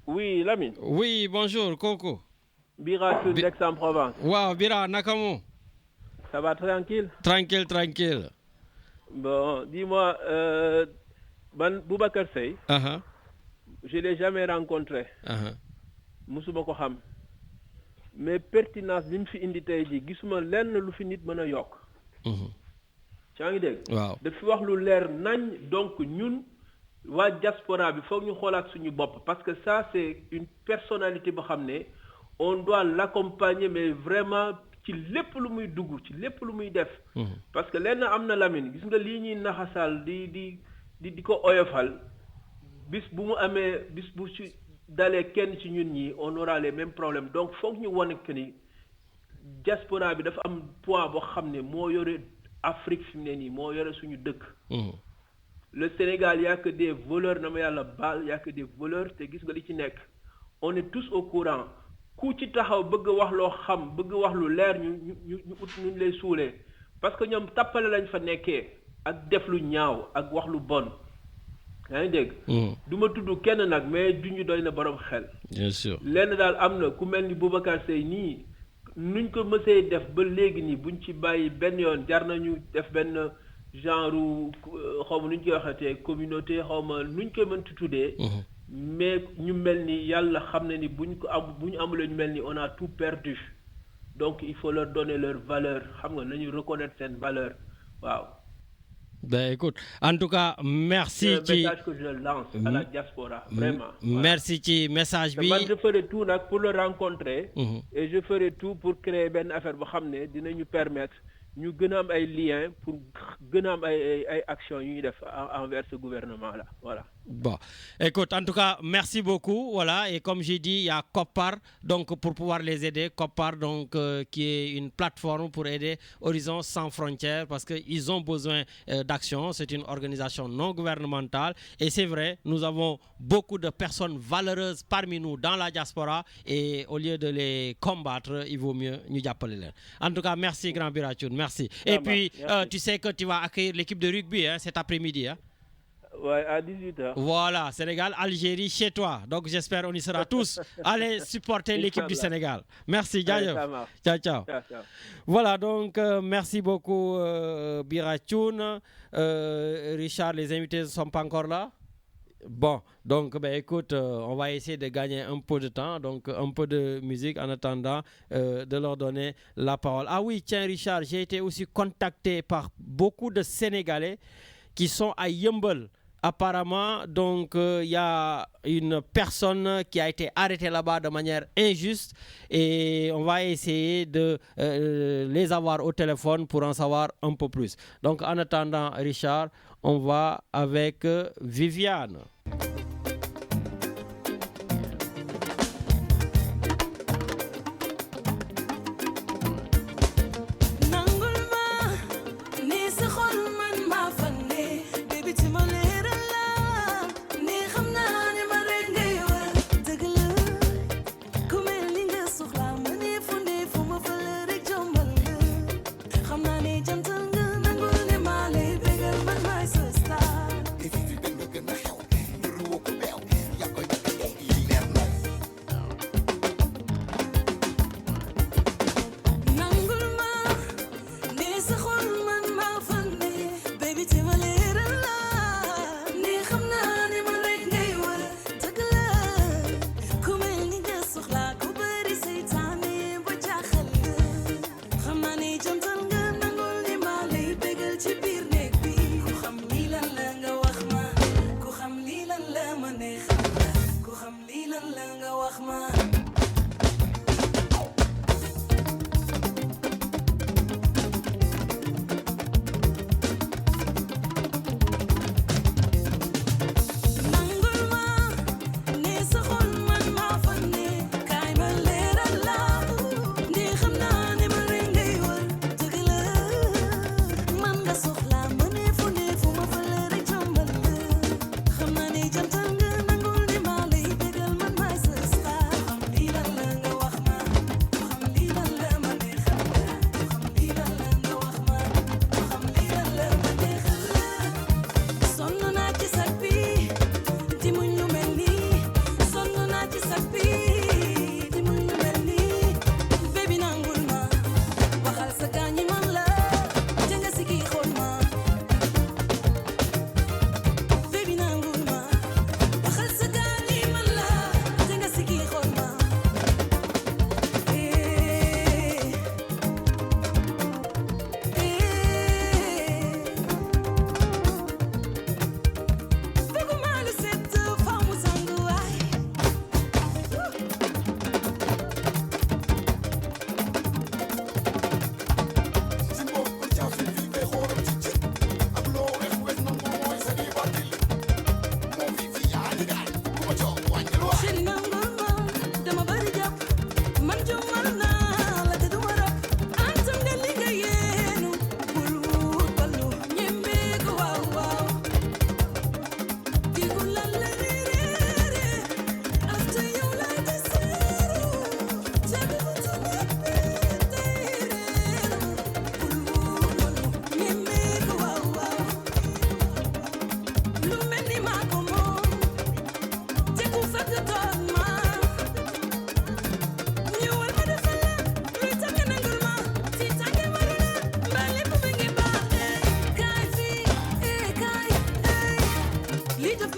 Oui, Lamine. Oui, bonjour, Coco. Bira sur d'Aix-en-Provence. Wow, Bira, Nakamu. Ça va tranquille? Tranquille, tranquille. Bon, dis-moi, Boubacar Seye, je ne l'ai jamais rencontré. Musuma ko xam. Mais pertinence bi mu fi indi tey ji gisuma lenn lu fi nit mën a yokk. Yaa ngi dégg? Waaw. Daf fi wax lu leer nañ donc ñun waa diaspora bi foog ñu xoolaat suñu bopp parce que ça c'est une personnalité boo xam ne on doit l'accompagner mais vraiment ci lépp lu muy dugg ci lépp lu muy def. Parce que lenn am na Lamine gis nga lii ñuy naxasal di ko oyofal bis bu mu amee bis bu ci dalee kenn ci ñun ñi on aura les mêmes problèmes donc foog ñu wane que ni diaspora bi dafa am poids boo xam ne moo yore Afrique fi mu ne nii moo yore suñu dëkk. Le Sénégal y a que des voleurs na ma yàlla baal y a que des voleurs te gis nga li ci nekk on est tous au courant ku ci taxaw bëgg wax loo xam bëgg wax lu leer ñu ut ñu lay suulee parce que ñoom tappale lañ fa nekkee ak def lu ñaaw ak wax lu bon. yaa ngi dégg. du ma tudd kenn nag mais duñu doy na borom xel. Bien sûr. lenn daal am na ku mel ni Boubacar Seye nii nuñ ko mësee def ba léegi nii buñ ci bàyyi benn yoon jar nañu def benn genre xaw ma nuñ koy waxatee communauté xaw ma nuñ koy mënti tuddee. mais ñu mel ni yàlla xam na ni buñ amulee ñu mel ni on a tout perdu donc il faut leur donner leur valeur xam nga nañu reconnaître seen valeur waaw. Ben écoute, en tout cas, merci. C'est un message que je lance à la diaspora, vraiment. Merci ci message bi. Je ferai tout pour le rencontrer. Et je ferai tout pour créer une affaire boo xam ne dinañu permettre ñu gën a am ay liens pour gën a am ay actions yu ñuy def envers ce gouvernement là voilà. Bon, écoute, en tout cas, merci beaucoup. Voilà, et comme j'ai dit, il y a Copar, donc pour pouvoir les aider, Copar, donc qui est une plateforme pour aider Horizon Sans Frontières parce qu'ils ont besoin d'action. C'est une organisation non gouvernementale et c'est vrai, nous avons beaucoup de personnes valeureuses parmi nous dans la diaspora et au lieu de les combattre, il vaut mieux nous appeler. En tout cas, merci Grand Birachoun, merci. Et puis, tu sais que tu vas accueillir l'équipe de rugby cet après-midi. Ouais, à 18h. Voilà, Sénégal, Algérie, chez toi. Donc j'espère on y sera tous. Allez supporter l'équipe du Sénégal. Merci, Gaïo. Ciao, ciao. Voilà, donc merci beaucoup Birachoun. Richard, les invités ne sont pas encore là. Bon, donc écoute, on va essayer de gagner un peu de temps, donc un peu de musique en attendant de leur donner la parole. Ah oui, tiens Richard, j'ai été aussi contacté par beaucoup de Sénégalais qui sont à Yeumbeul. Apparemment, donc, il y a une personne qui a été arrêtée là-bas de manière injuste et on va essayer de les avoir au téléphone pour en savoir un peu plus. Donc, en attendant, Richard, on va avec Viviane. If you think you're gonna help me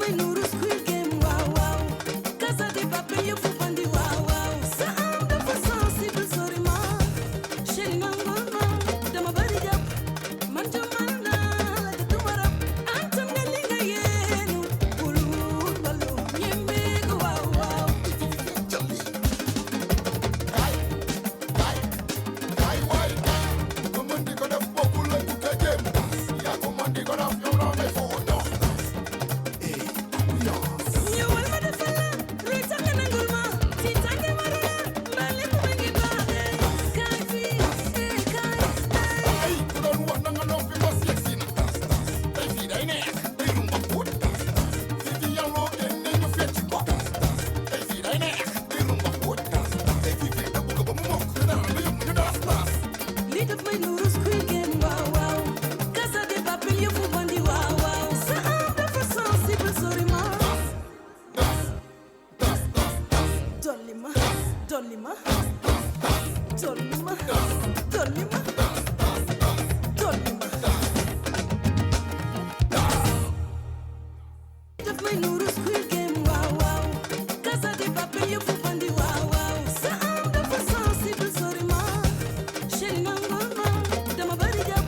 may nuru Squid Game waaw waaw Casa de Papel yëfu bandi waaw waaw sa am dafa sensible sori ma chéri nangul ma dama bari jàpp man jomal naa la te duma rab antam nga li nga yéenu bul wut balu ñembeegu waaw waaw ñëwal ma defal la luy tax nga nangul ma ci tànge ma la mbaa lépp ma ngi baaxee kaay fii kaay li daf may nuru Squid Game waaw waaw Casa de Papel yëfu bandi waaw waaw sa am dafa sensible sori ma dolli ma dolli ma dolli ma dolli ma dolli ma daf may nuru Squid Game waaw waaw Casa de Papel yëfu bandi waaw waaw sa am dafa sensible sori ma chéri nangul ma dama bari jàpp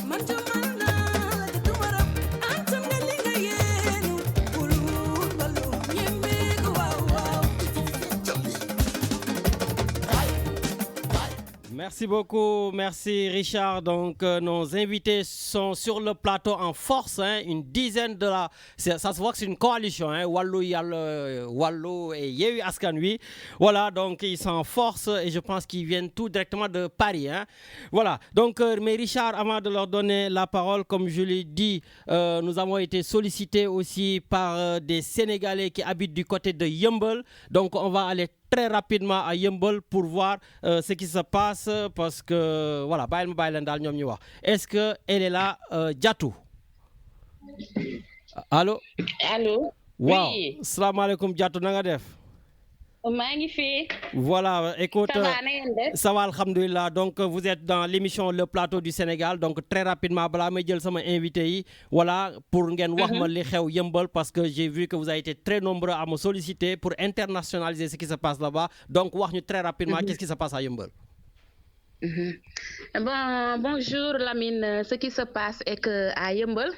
man jomal naa la te duma rab antam nga li nga yéenu bul wut balu ñembeegu waaw waaw Merci beaucoup, merci Richard. Donc nos invités sont sur le plateau en force, hein, une dizaine de la... Ça se voit que c'est une coalition, hein, Wallu et Yewwi Askan Wi. Voilà, donc ils sont en force et je pense qu'ils viennent tout directement de Paris. Hein. Voilà, donc mais Richard, avant de leur donner la parole, comme je l'ai dit, nous avons été sollicités aussi par des Sénégalais qui habitent du côté de Yeumbeul. Donc on va aller très rapidement à Yeumbeul pour voir ce qui se passe parce que voilà bàyyil leen daal ñoom ñu wax est-ce que elle est là Diatou allo waaw Oui. salaamaaleykum Diatou na nga def maa ngi fi. voilà écoute Ça va, na ngeen def? ça va alhamdoulilah donc vous êtes dans l'émission Le Plateau du Sénégal donc très rapidement balaa may jël sama invité yi voilà pour ngeen wax ma li xew Yeumbeul parce que j'ai vu que vous avez été très nombreux à me solliciter pour internationaliser ce qui se passe là-bas donc wax ñu très rapidement qu'est-ce qui se passe à Yeumbeul. Bonjour Lamine. Ce qui se passe est que à Yeumbeul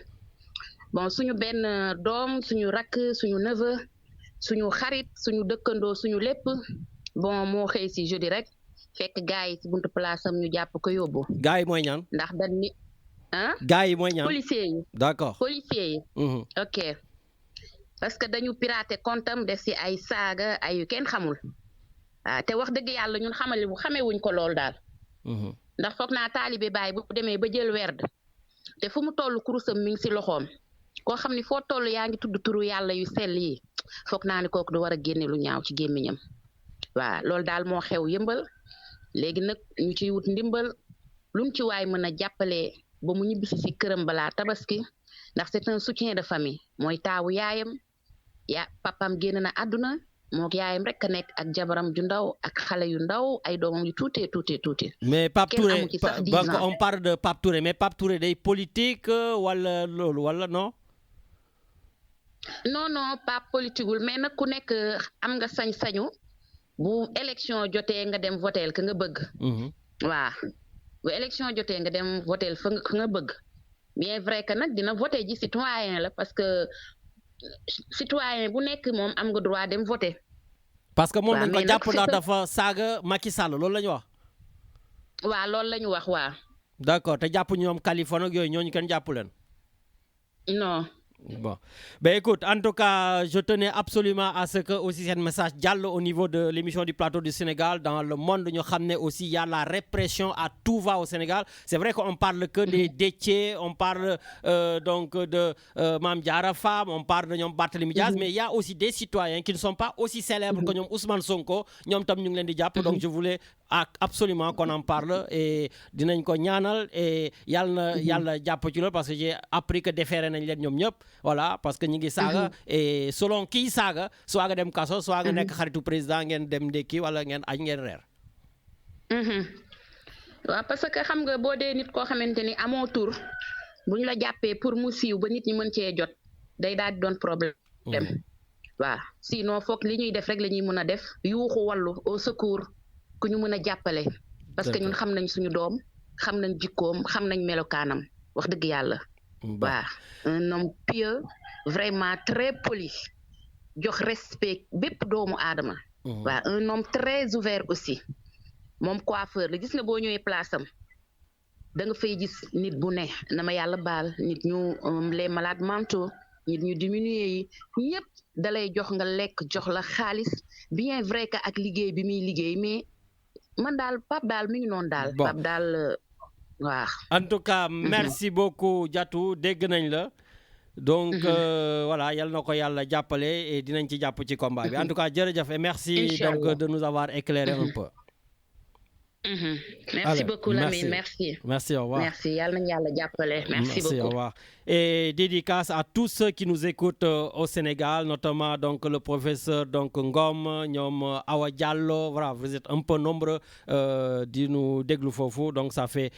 bon suñu benn doom suñu rakk suñu neveu suñu xarit suñu dëkkandoo suñu lépp bon moo xëy si jeudi rek fekk gars yi si buntu place am ñu jàpp ko yóbbu. gars yi mooy ñaan. ndax dañ ni ah. gars yi mooy ñaan policiers yi. d'accord policiers yi. ok parce que dañu pirater comptam def si ay saaga ay yu kenn xamul te wax dëgg yàlla ñun xamewuñ ko lool daal. ndax foog naa taalibe baay bu demee ba jël werd te fu mu toll kurusam mi ngi si loxoom koo xam ni foo toll yaa ngi tudd turu yàlla yu sell yi foog naa ni kooku du war a génne lu ñaaw ci gémmiñam waaw loolu daal moo xew Yeumbeul léegi nag ñu ciy wut ndimbal luñ ci waay mën a jàppale ba mu ñibbisi si këram balaa tabaski ndax c'est un soutien de famille mooy taawu yaayam papam génn na àdduna mook yaayam rek a nekk ak jabaram ju ndaw ak xale yu ndaw ay doomam yu tuuti. mais Pape Touré amu ci sax 10 donc ans. on parle de Pape Touré mais Pape Touré day politique wala loolu wala non. non pas politiqueul mais nag ku nekk am nga sañ-sañu bu élection jotee nga dem votel ka nga bëgg. waaw bu élection jotee nga dem votel fa nga bëgg bien vrai que nag dina voté ji citoyen la parce que citoyen bu nekk moom am nga droit dem voter. parce que moom dañ ko mais jàpp nag ndax dafa saaga Macky Sall loolu la ñu wax. waaw loolu la ñu wax waaw. d'accord te jàpp ñoom Californie ak yooyu ñooñu kenn jàpp leen. non. Bon, ben écoute, en tout cas, je tenais absolument à ce que aussi ce message dialogue au niveau de l'émission du Plateau du Sénégal. Dans le monde, nous savons aussi il y a la répression à tout va au Sénégal. C'est vrai qu'on parle que des détiers, on parle donc de Mame Diarra Fam, on parle de Barthélémy Diaz, mais il y a aussi des citoyens qui ne sont pas aussi célèbres que Ousmane Sonko. Donc je voulais absolument qu'on en parle et dinañ ko ñaanal et yalla japp ci lool parce que j'ai appris que déféré nañ leen ñom ñep voilà parce que ñi ngi saga et selon kii saga soit nga dem kaso soit nga nek xaritu président ngeen dem ndekki wala ngeen añ ngeen reer waaw parce que xam nga boo dee nit koo xamante ni amoo tur bu ñu la jàppee pour mu siiw ba nit ñi mën cee jot day daal di doon problème dem waaw sinon foog li ñuy def rek la ñuy mën a def yuuxu wallu au secours ku ñu mën a jàppale parce que ñun xam nañ suñu doom xam nañ jikkoom xam nañ melokaanam wax dëgg yàlla waaw un homme pieux vraiment très poli jox respect bépp doomu aadama waaw un homme très ouvert aussi moom coiffeur la gis nga boo ñëwee place am da nga fay gis nit bu ne na ma yàlla baal nit ñu les malades mentaux nit ñu diminué yi ñëpp dalay jox nga lekk jox la xaalis bien vrai que ak liggéey bi muy liggéey mais man daal Pape daal mi ngi noonu daal Pape daal waaw en tout cas merci beaucoup Diatou dégg nañ la donc voilà yal na ko yàlla jàppale et dinañ ci jàpp ci combat bi en tout cas jërëjëf et merci donc de nous avoir éclairé un peu. Merci Allez, beaucoup Lamine, merci. Merci, au revoir. Merci, yàlla nañu yàlla jàppale. Merci beaucoup. Au revoir. Et dédicace à tous ceux qui nous écoutent au Sénégal, notamment donc le professeur donc Ngom, Nyom Awa Diallo, voilà, vous êtes un peu nombreux de nous déglu fofu, donc ça fait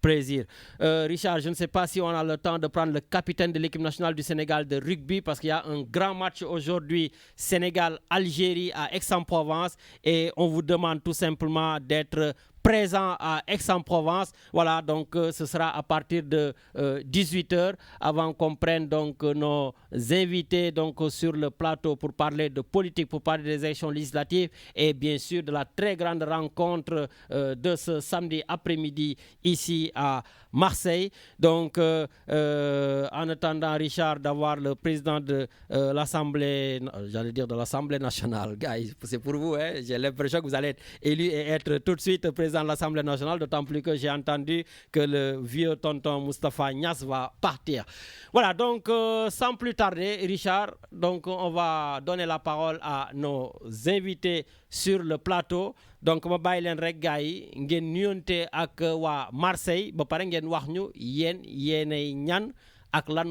plaisir. Richard, je ne sais pas si on a le temps de prendre le capitaine de l'équipe nationale du Sénégal de rugby parce qu'il y a un grand match aujourd'hui, Sénégal-Algérie à Aix-en-Provence et on vous demande tout simplement d'être présent à Aix-en-Provence. Voilà, donc ce sera à partir de 18h avant qu'on prenne donc nos invités donc sur le plateau pour parler de politique, pour parler des élections législatives et bien sûr de la très grande rencontre de ce samedi après-midi ici à Marseille. Donc en attendant Richard d'avoir le président de l'Assemblée, j'allais dire de l'Assemblée nationale, guys, c'est pour vous, hein? J'ai l'impression que vous allez être élu et être tout de suite président de l'Assemblée nationale, d'autant plus que j'ai entendu que le vieux tonton Moustapha Niasse va partir. Voilà, donc sans plus tarder, Richard, donc on va donner la parole à nos invités sur le plateau. Donc ma bàyyi leen rek gars yi ngeen nuyonte ak waa Marseille ba pare ngeen wax ñu yéenay ñan ak lan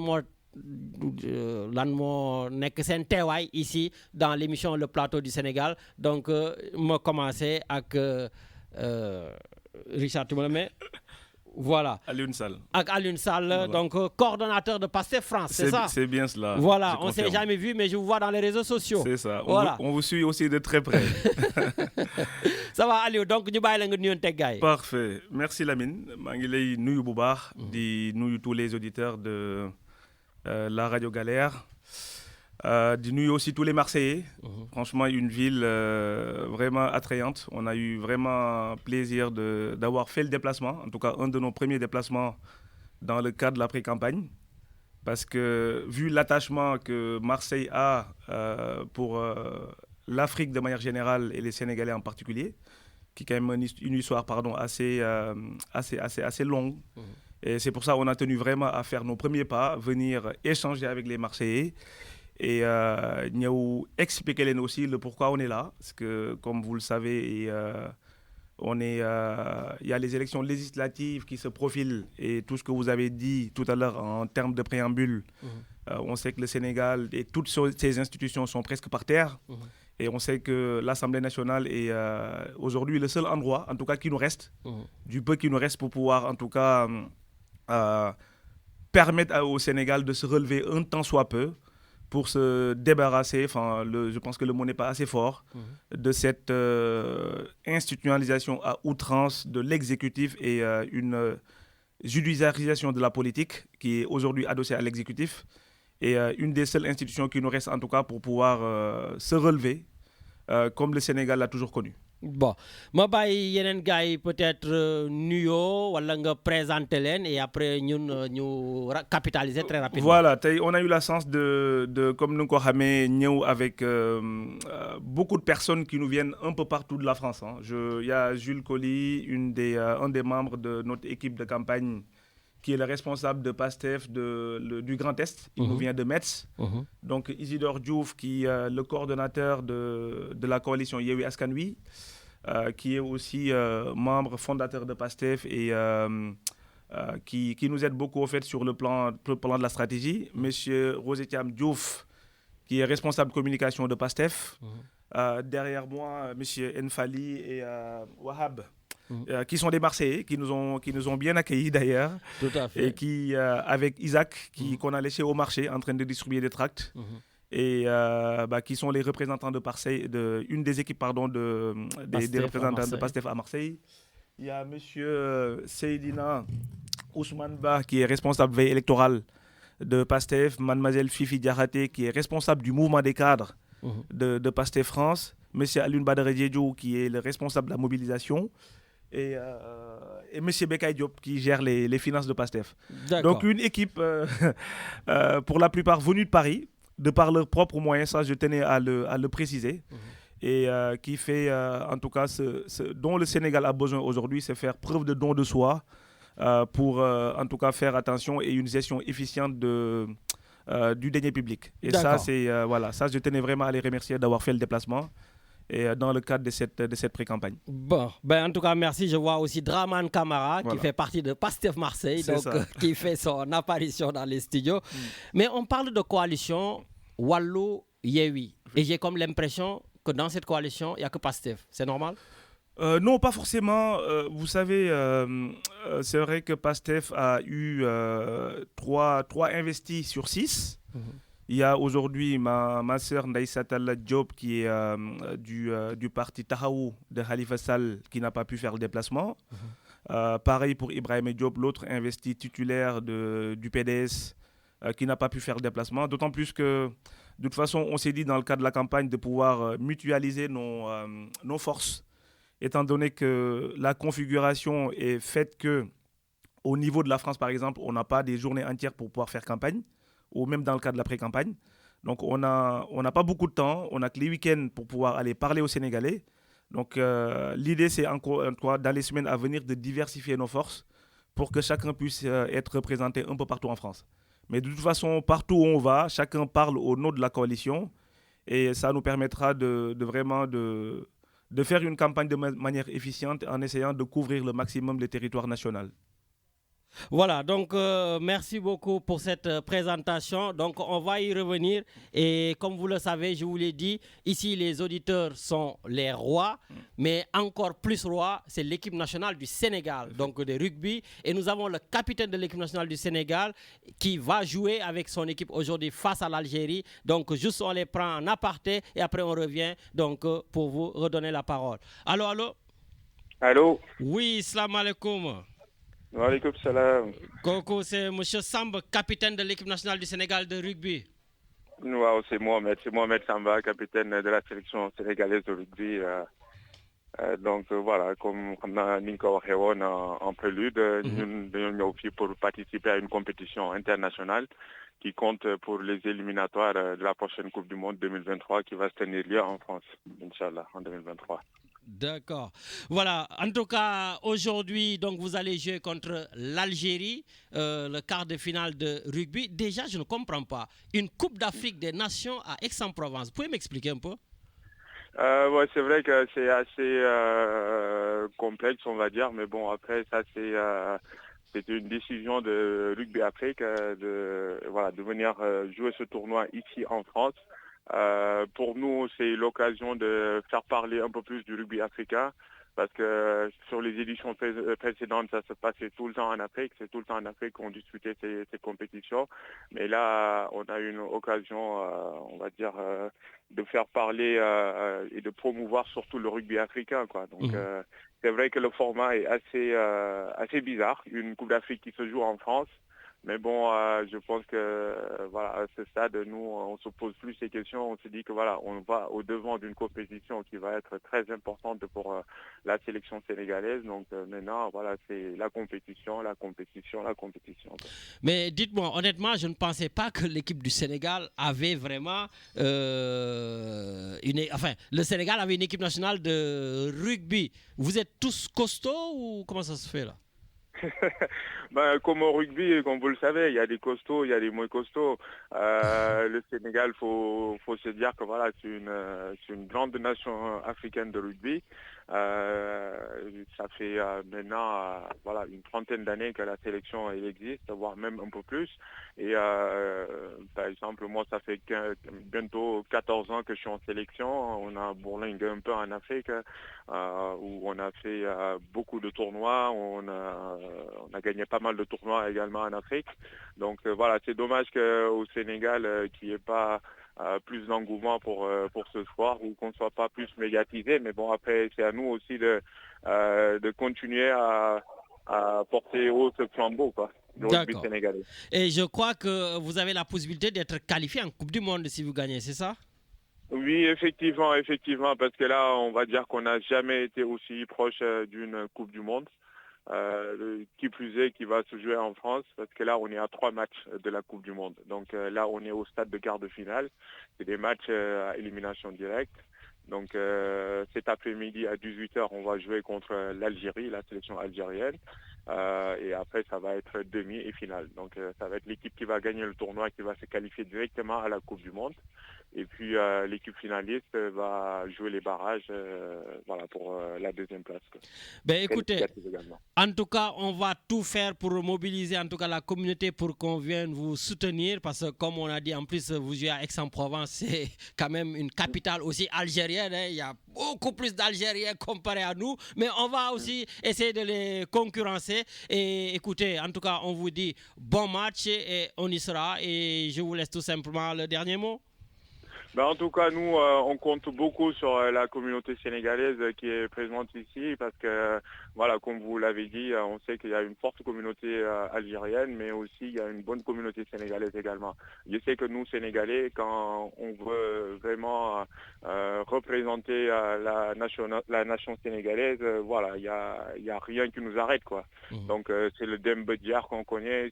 moo nekk seen teewaay ici dans l'émission Le Plateau du Sénégal. Donc ma commencer ak Richard, tu me le mets? Voilà. Alioune Sall. Avec Alioune Sall, voilà. donc coordonnateur de Pastef France, c'est ça? C'est bien cela. Voilà, on ne s'est jamais vu, mais je vous vois dans les réseaux sociaux. C'est ça. Voilà. On vous suit aussi de très près. Ça va, Aliou, donc ñu bàyyi la nga nuyoonte gars yi. Parfait. Merci Lamine. maa ngi lay nuyu bu baax di nuyu tous les auditeurs de la Radio Galère. Di nuyu aussi tous les Marseillais. Franchement, une ville vraiment attrayante. On a eu vraiment plaisir d'avoir fait le déplacement, en tout cas un de nos premiers déplacements dans le cadre de la pré-campagne. Parce que vu l'attachement que Marseille a pour l'Afrique de manière générale et les Sénégalais en particulier, qui est quand même une histoire assez longue. Et c'est pour ça qu'on a tenu vraiment à faire nos premiers pas, venir échanger avec les Marseillais. Et nous expliquer aussi le pourquoi on est là. Parce que, comme vous le savez, il y a les élections législatives qui se profilent. Et tout ce que vous avez dit tout à l'heure en termes de préambule, on sait que le Sénégal et toutes ces institutions sont presque par terre. Et on sait que l'Assemblée nationale est aujourd'hui le seul endroit, en tout cas, qui nous reste, du peu qui nous reste pour pouvoir, en tout cas, permettre au Sénégal de se relever un tant soit peu, pour se débarrasser, je pense que le mot n'est pas assez fort, de cette institutionnalisation à outrance de l'exécutif et une judiciarisation de la politique qui est aujourd'hui adossée à l'exécutif. Et une des seules institutions qui nous reste en tout cas pour pouvoir se relever comme le Sénégal l'a toujours connu. Bon, ma bàyyi yeneen gars yi peut-être nuyoo wala nga présenter leen et après ñun ñu capitaliser très rapidement. Voilà, on a eu la chance de comme nous ko xamee ñëw avec beaucoup de personnes qui nous viennent un peu partout de la France. Il y a Jules Colly, un des membres de notre équipe de campagne, qui est le responsable de PASTEF du Grand Est. Il nous vient de Metz. Donc Isidore Diouf, qui est le coordonnateur de la coalition Yewwi Askan Wi, qui est aussi membre fondateur de PASTEF et qui nous aide beaucoup au fait sur le plan de la stratégie. Monsieur Rosé Thiam Diouf, qui est responsable communication de PASTEF. Derrière moi, monsieur Enfali et Wahab. Qui sont des Marseillais, qui nous ont bien accueillis d'ailleurs. Tout à fait. Et qui, avec Isaac, qu'on a laissé au marché en train de distribuer des tracts. et qui sont les représentants de Marseille, une des équipes des représentants de PASTEF à Marseille. Il y a monsieur Seydina Ousmane Ba qui est responsable veille électorale de PASTEF, mademoiselle Fifi Diakhaté qui est responsable du mouvement des cadres de PASTEF France, monsieur Alioune Badara Diédhiou qui est le responsable de la mobilisation et monsieur Bekay Diop qui gère les finances de PASTEF. Donc une équipe pour la plupart venue de Paris, de par leurs propres moyens, ça je tenais à le préciser, et qui fait en tout cas ce dont le Sénégal a besoin aujourd'hui, c'est faire preuve de don de soi pour en tout cas faire attention et une gestion efficiente du denier public. Et ça, ça je tenais vraiment à les remercier d'avoir fait le déplacement et dans le cadre de cette pré-campagne. Bon, en tout cas, merci. Je vois aussi Draman Kamara qui fait partie de PASTEF Marseille, donc qui fait son apparition dans les studios. Mais on parle de coalition Wallu Yewwi. Et j'ai comme l'impression que dans cette coalition, il n'y a que PASTEF. C'est normal? Non, pas forcément. Vous savez, c'est vrai que PASTEF a eu 3 investis sur 6. Il y a aujourd'hui ma sœur Ndaïsata Diop qui est du parti Tahaou de Khalifa Sall qui n'a pas pu faire le déplacement. Pareil pour Ibrahim Diop, l'autre investi titulaire du PDS qui n'a pas pu faire le déplacement. D'autant plus que, de toute façon, on s'est dit dans le cadre de la campagne de pouvoir mutualiser nos forces, étant donné que la configuration est faite que, au niveau de la France, par exemple, on n'a pas des journées entières pour pouvoir faire campagne, ou même dans le cadre de la pré-campagne. Donc, on n'a pas beaucoup de temps, on n'a que les week-ends pour pouvoir aller parler aux Sénégalais. Donc, l'idée, c'est encore dans les semaines à venir de diversifier nos forces pour que chacun puisse être représenté un peu partout en France. Mais de toute façon, partout où on va, chacun parle au nom de la coalition et ça nous permettra de vraiment faire une campagne de manière efficiente en essayant de couvrir le maximum le territoire national. Voilà, donc merci beaucoup pour cette présentation. Donc on va y revenir et comme vous le savez, je vous l'ai dit, ici les auditeurs sont les rois, mais encore plus roi, c'est l'équipe nationale du Sénégal, donc de rugby. Et nous avons le capitaine de l'équipe nationale du Sénégal qui va jouer avec son équipe aujourd'hui face à l'Algérie. Donc juste on les prend en aparté et après on revient donc pour vous redonner la parole. Allô, allô? Allô? Oui, salam alaikum. Wa alaikum salam. Coco, c'est M. Samb, capitaine de l'équipe nationale du Sénégal de rugby. Wow, c'est Mohamed Samba, capitaine de la sélection sénégalaise de rugby. Donc voilà, comme Ninko waxee en prélude, nous sommes ici pour participer à une compétition internationale qui compte pour les éliminatoires de la prochaine Coupe du Monde 2023 qui va se tenir lieu en France, Inch'Allah, en 2023. D'accord. Voilà. En tout cas, aujourd'hui, donc vous allez jouer contre l'Algérie, le quart de finale de rugby. Déjà, je ne comprends pas. Une Coupe d'Afrique des Nations à Aix-en-Provence. Vous pouvez m'expliquer un peu? Ouais, c'est vrai que c'est assez complexe, on va dire, mais bon, après, ça, c'est une décision de Rugby Afrique de venir jouer ce tournoi ici en France. Pour nous, c'est l'occasion de faire parler un peu plus du rugby africain parce que sur les éditions précédentes, ça se passait tout le temps en Afrique. C'est tout le temps en Afrique qu'on disputait ces compétitions. Mais là, on a une occasion, on va dire, de faire parler et de promouvoir surtout le rugby africain, quoi. Donc, c'est vrai que le format est assez bizarre. Une Coupe d'Afrique qui se joue en France. Mais bon, je pense que à ce stade, nous, on se pose plus ces questions. On se dit que on va au devant d'une compétition qui va être très importante pour la sélection sénégalaise. Donc maintenant, c'est la compétition. Mais dites-moi, honnêtement, je ne pensais pas que l'équipe du Sénégal avait vraiment le Sénégal avait une équipe nationale de rugby. Vous êtes tous costauds ou comment ça se fait là? Comme au rugby, comme vous le savez, il y a des costauds, il y a des moins costauds. Le Sénégal, faut se dire que c'est une grande nation africaine de rugby. Ça fait maintenant une trentaine d'années que la sélection elle existe, voire même un peu plus. Et par exemple, moi, ça fait bientôt 14 ans que je suis en sélection. On a bourlingué un peu en Afrique, où on a fait beaucoup de tournois. On a gagné pas mal de tournois également en Afrique. Donc c'est dommage qu'au Sénégal, qu'il n'y ait pas plus d'engouement pour ce soir ou qu'on ne soit pas plus médiatisé. Mais bon, après, c'est à nous aussi de continuer à porter haut ce flambeau, quoi, du rugby sénégalais. Et je crois que vous avez la possibilité d'être qualifié en Coupe du Monde si vous gagnez, c'est ça? Oui, effectivement, parce que là, on va dire qu'on n'a jamais été aussi proche d'une Coupe du Monde. Qui plus est, qui va se jouer en France, parce que là, on est à 3 matchs de la Coupe du Monde. Donc là, on est au stade de quart de finale. C'est des matchs à élimination directe. Donc cet après-midi à 18h, on va jouer contre l'Algérie, la sélection algérienne. Et après, ça va être demi et finale. Donc ça va être l'équipe qui va gagner le tournoi, qui va se qualifier directement à la Coupe du Monde. Et puis l'équipe finaliste va jouer les barrages pour la deuxième place. Ben écoutez, en tout cas, on va tout faire pour mobiliser en tout cas la communauté pour qu'on vienne vous soutenir parce que comme on a dit, en plus vous jouez à Aix-en-Provence, c'est quand même une capitale aussi algérienne. Hein. Il y a beaucoup plus d'Algériens comparé à nous, mais on va aussi essayer de les concurrencer. Et écoutez, en tout cas, on vous dit bon match et on y sera. Et je vous laisse tout simplement le dernier mot. En tout cas, nous, on compte beaucoup sur la communauté sénégalaise qui est présente ici parce que, voilà, comme vous l'avez dit, on sait qu'il y a une forte communauté algérienne, mais aussi il y a une bonne communauté sénégalaise également. Je sais que nous, Sénégalais, quand on veut vraiment représenter la nation sénégalaise, voilà, il y a rien qui nous arrête, quoi. Donc, c'est le Dembediar qu'on connaît,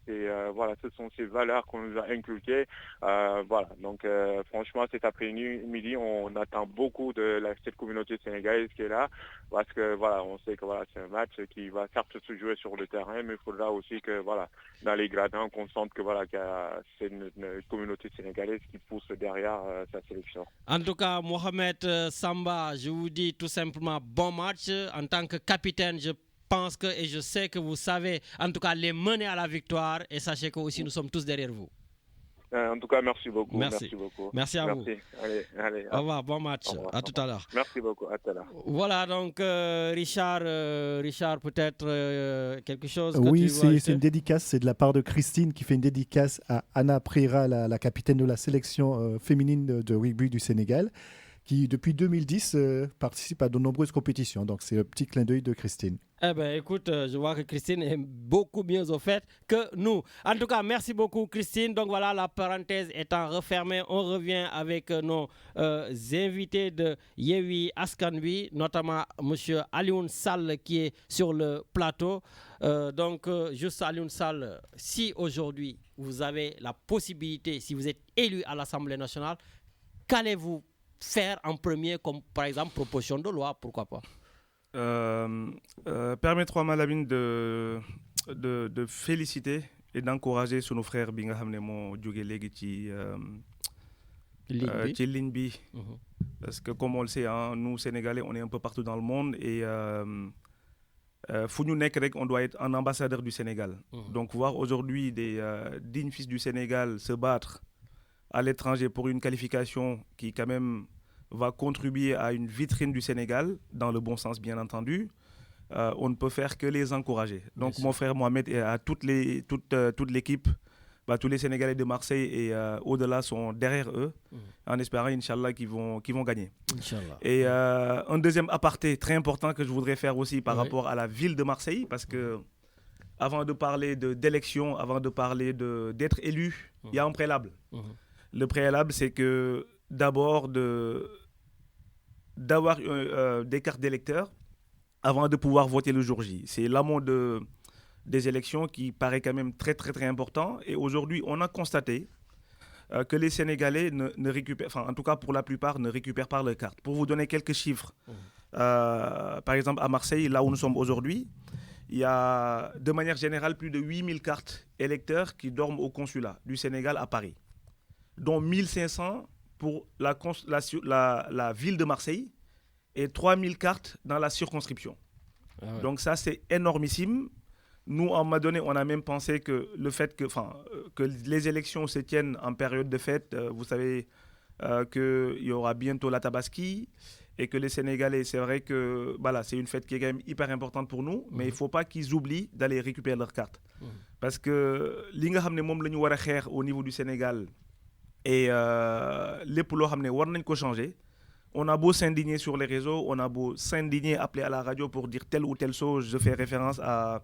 voilà, ce sont ces valeurs qu'on nous a inculquées, voilà. Donc, franchement, c'est après-midi, on attend beaucoup de cette communauté sénégalaise qui est là, parce que voilà, on sait que voilà, c'est un match qui va certes se jouer sur le terrain, mais il faudra aussi que voilà, dans les gradins, qu'on sente que voilà, c'est une communauté sénégalaise qui pousse derrière sa sélection. En tout cas, Mohamed Samba, je vous dis tout simplement bon match. En tant que capitaine, je pense que et je sais que vous savez en tout cas les mener à la victoire et sachez que aussi nous sommes tous derrière vous. En tout cas, merci beaucoup. Merci à vous. Allez, au revoir, bon match. À tout à l'heure. Merci beaucoup, à tout à l'heure. Voilà, donc Richard, peut-être quelque chose que oui, tu veux c'est une dédicace, c'est de la part de Christine qui fait une dédicace à Anna Prera, la capitaine de la sélection féminine de rugby du Sénégal, qui depuis 2010 participe à de nombreuses compétitions. Donc c'est le petit clin d'œil de Christine. Eh bien, écoute, je vois que Christine est beaucoup mieux au fait que nous. En tout cas, merci beaucoup, Christine. Donc voilà, la parenthèse étant refermée, on revient avec nos invités de Yewi Askanwi, notamment M. Alioune Sall qui est sur le plateau. Donc, juste Alioune Sall, si aujourd'hui vous avez la possibilité, si vous êtes élu à l'Assemblée nationale, qu'allez-vous faire en premier comme, par exemple, proposition de loi, pourquoi pas? Permettez-moi, Malamine, de féliciter et d'encourager sur nos frères Binga Hamnemo Djougelegi qui Linbi. Parce que, comme on le sait, hein, nous, Sénégalais, on est un peu partout dans le monde et on doit être un ambassadeur du Sénégal. Donc, voir aujourd'hui des dignes fils du Sénégal se battre à l'étranger pour une qualification qui, quand même, va contribuer à une vitrine du Sénégal, dans le bon sens bien entendu, on ne peut faire que les encourager. Donc mon frère Mohamed et à toute l'équipe, tous les Sénégalais de Marseille et au-delà sont derrière eux, en espérant, Inch'Allah, qu'ils vont gagner. Inch'Allah. Et un deuxième aparté très important que je voudrais faire aussi par rapport à la ville de Marseille, parce que avant de parler d'élection, avant de parler d'être élu, il y a un préalable. Le préalable, c'est que d'abord d'avoir des cartes d'électeurs avant de pouvoir voter le jour J. C'est l'amont des élections qui paraît quand même très, très, très important. Et aujourd'hui, on a constaté que les Sénégalais ne récupèrent, enfin, en tout cas pour la plupart, ne récupèrent pas leurs cartes. Pour vous donner quelques chiffres, par exemple à Marseille, là où nous sommes aujourd'hui, il y a de manière générale plus de 8000 cartes électeurs qui dorment au consulat du Sénégal à Paris, dont 1500 pour la ville de Marseille et 3000 cartes dans la circonscription. Donc ça, c'est énormissime. Nous, à un moment donné, on a même pensé que le fait que les élections se tiennent en période de fête, vous savez qu'il y aura bientôt la Tabaski et que les Sénégalais, c'est vrai que voilà, c'est une fête qui est quand même hyper importante pour nous, mais il ne faut pas qu'ils oublient d'aller récupérer leurs cartes. Parce que li nga xamné mom lañu wara xex au niveau du Sénégal et lépp loo xam ne war nañ ko changer. On a beau s'indigner sur les réseaux, on a beau s'indigner, appeler à la radio pour dire telle ou telle chose. Je fais référence à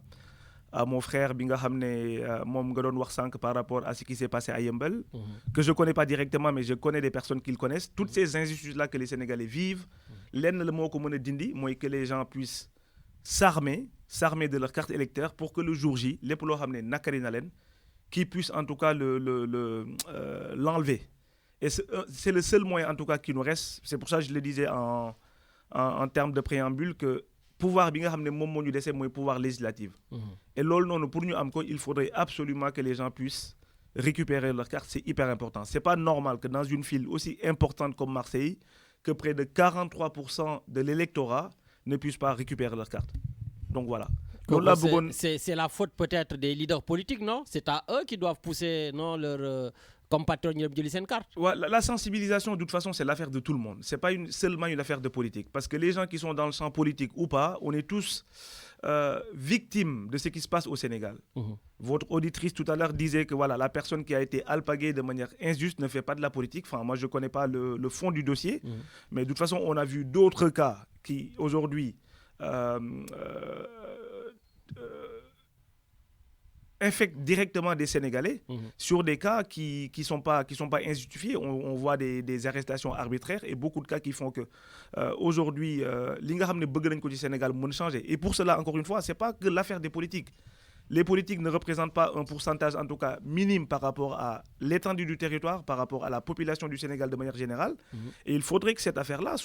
mon frère bi nga xam ne moom nga doon wax sànq par rapport à ce qui s'est passé à Yeumbeul, que je connais pas directement, mais je connais des personnes qui le connaissent. Toutes ces injustices-là que les Sénégalais vivent, lenn la moo ko mën a dindi mooy que les gens puissent s'armer de leur carte électeur pour que le jour J, lépp loo xam ne nakari na leen, qu'ils puissent en tout cas l'enlever. Et c'est le seul moyen en tout cas qui nous reste. C'est pour ça que je le disais en termes de préambule que pouvoir bi nga xam ne moom moo ñu dese mooy pouvoir législatif. Et loolu noonu pour ñu am ko il faudrait absolument que les gens puissent récupérer leur carte. C'est hyper important. C'est pas normal que dans une ville aussi importante comme Marseille, que près de 43% de l'électorat ne puissent pas récupérer leur carte. Donc voilà. C'est la faute peut-être des leaders politiques, non? C'est à eux qui doivent pousser leurs compatriotes de jëli seen carte. Ouais, la sensibilisation, de toute façon, c'est l'affaire de tout le monde. C'est pas seulement une affaire de politique. Parce que les gens qui sont dans le champ politique ou pas, on est tous victimes de ce qui se passe au Sénégal. Votre auditrice tout à l'heure disait que voilà, la personne qui a été alpaguée de manière injuste ne fait pas de la politique. Enfin, moi, je connais pas le fond du dossier. Mais de toute façon, on a vu d'autres cas qui, aujourd'hui, infectent directement des Sénégalais sur des cas qui sont pas injustifiés. On voit des arrestations arbitraires et beaucoup de cas qui font que aujourd'hui li nga xam ne bëgg nañ ko ci Sénégal mën changer. Et pour cela, encore une fois, c'est pas que l'affaire des politiques. Les politiques ne représentent pas un pourcentage, en tout cas minime, par rapport à l'étendue du territoire, par rapport à la population du Sénégal de manière générale. Et il faudrait que cette affaire-là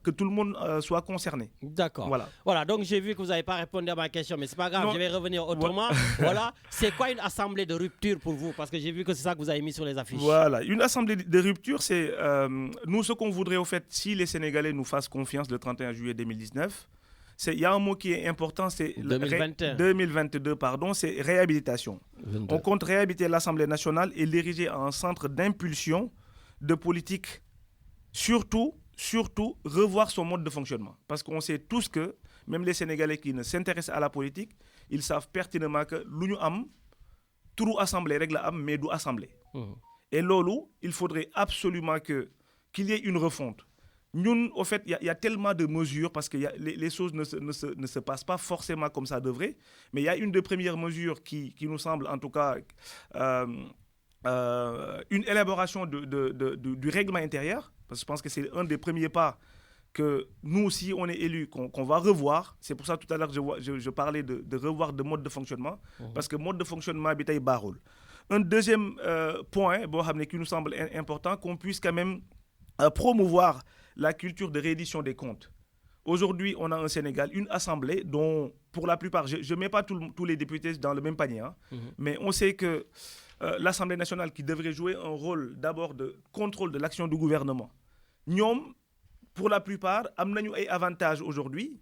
que tout le monde soit concerné. D'accord. Voilà. Donc j'ai vu que vous n'avez pas répondu à ma question, mais c'est pas grave. Non. Je vais revenir autrement. Voilà. C'est quoi une assemblée de rupture pour vous? Parce que j'ai vu que c'est ça que vous avez mis sur les affiches. Voilà. Une assemblée de rupture, c'est nous ce qu'on voudrait au fait, si les Sénégalais nous fassent confiance le 31 juillet 2019. Il y a un mot qui est important, c'est 2022, c'est réhabilitation. 22. On compte réhabiliter l'Assemblée nationale et l'ériger en centre d'impulsion de politique. Surtout, revoir son mode de fonctionnement. Parce qu'on sait tous que, même les Sénégalais qui ne s'intéressent à la politique, ils savent pertinemment que l'Union am, tout assemblée règle am, mais d'où assemblée. Et lolo, il faudrait absolument qu'il y ait une refonte. Nous, au fait, il y a tellement de mesures parce que les choses ne se passent pas forcément comme ça devrait. Mais il y a une des premières mesures qui nous semble, en tout cas, une élaboration du règlement intérieur. Parce que je pense que c'est un des premiers pas que nous aussi, on est élus, qu'on va revoir. C'est pour ça, tout à l'heure, je parlais de revoir de mode de fonctionnement. Parce que mode de fonctionnement, c'est barul. Un deuxième point qui nous semble important, qu'on puisse quand même promouvoir la culture de réédition des comptes. Aujourd'hui, on a au Sénégal une assemblée dont, pour la plupart, je ne mets pas tous les députés dans le même panier, mais on sait que l'Assemblée nationale qui devrait jouer un rôle d'abord de contrôle de l'action du gouvernement, nous, pour la plupart, am nañu ay avantages aujourd'hui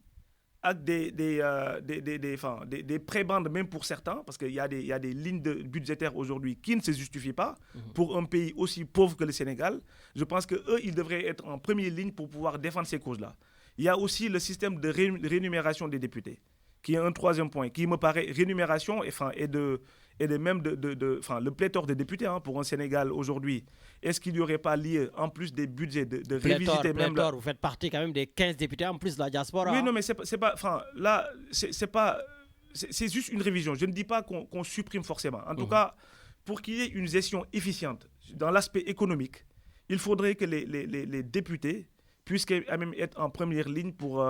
avec des prébendes même pour certains, parce qu'il y a des lignes budgétaires aujourd'hui qui ne se justifient pas pour un pays aussi pauvre que le Sénégal. Je pense qu'eux, ils devraient être en première ligne pour pouvoir défendre ces causes-là. Il y a aussi le système de rémunération des députés, qui est un troisième point, qui me paraît rémunération et même le pléthore des députés pour un Sénégal aujourd'hui. Est-ce qu'il n'y aurait pas lieu, en plus des budgets, de révisiter même... Vous faites partie quand même des 15 députés en plus de la diaspora. Oui, non, mais c'est pas... Enfin, là, c'est juste une révision. Je ne dis pas qu'on supprime forcément. En tout cas, pour qu'il y ait une gestion efficiente dans l'aspect économique, il faudrait que les députés puissent même être en première ligne pour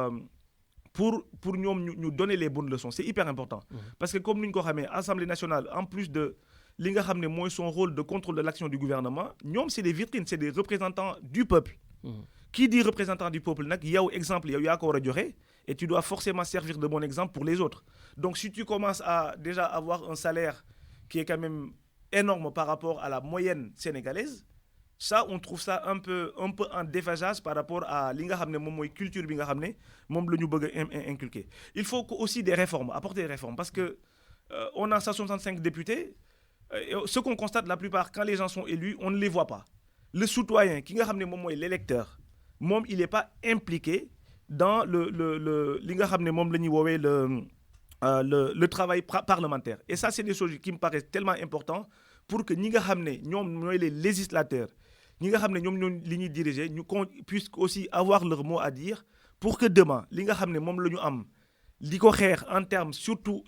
nous donner les bonnes leçons. C'est hyper important. Parce que comme nous l'avons dit, l'Assemblée nationale, en plus de son rôle de contrôle de l'action du gouvernement, nous, c'est des vitrines, c'est des représentants du peuple. Qui dit représentant du peuple, il y a un exemple, il y a un et tu dois forcément servir de bon exemple pour les autres. Donc si tu commences à déjà avoir un salaire qui est quand même énorme par rapport à la moyenne sénégalaise, ça, on trouve ça un peu en déphasage par rapport à la culture que nous voulons inculquer. Il faut aussi des réformes, apporter des réformes, parce que on a 165 députés. Ce qu'on constate la plupart, quand les gens sont élus, on ne les voit pas. Le citoyen, qui est l'électeur, il n'est pas impliqué dans le travail parlementaire. Et ça, c'est des choses qui me paraissent tellement importantes pour que ñi nga xam ne ñoom ñooy les législateurs ñi nga xam ne ñoom ñoo li ñuy diriger ñu puissent aussi avoir leur mot à dire pour que demain li nga xam ne moom la ñu am li ko xeex en termes surtout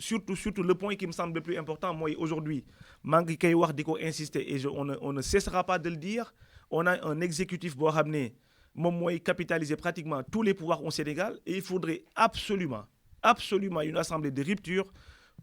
le point qui me semble le plus important mooy aujourd'hui maa ngi koy wax di ko insister et on ne cessera pas de le dire on a un exécutif boo xam ne moom mooy capitaliser pratiquement tous les pouvoirs au Sénégal et il faudrait absolument une assemblée de rupture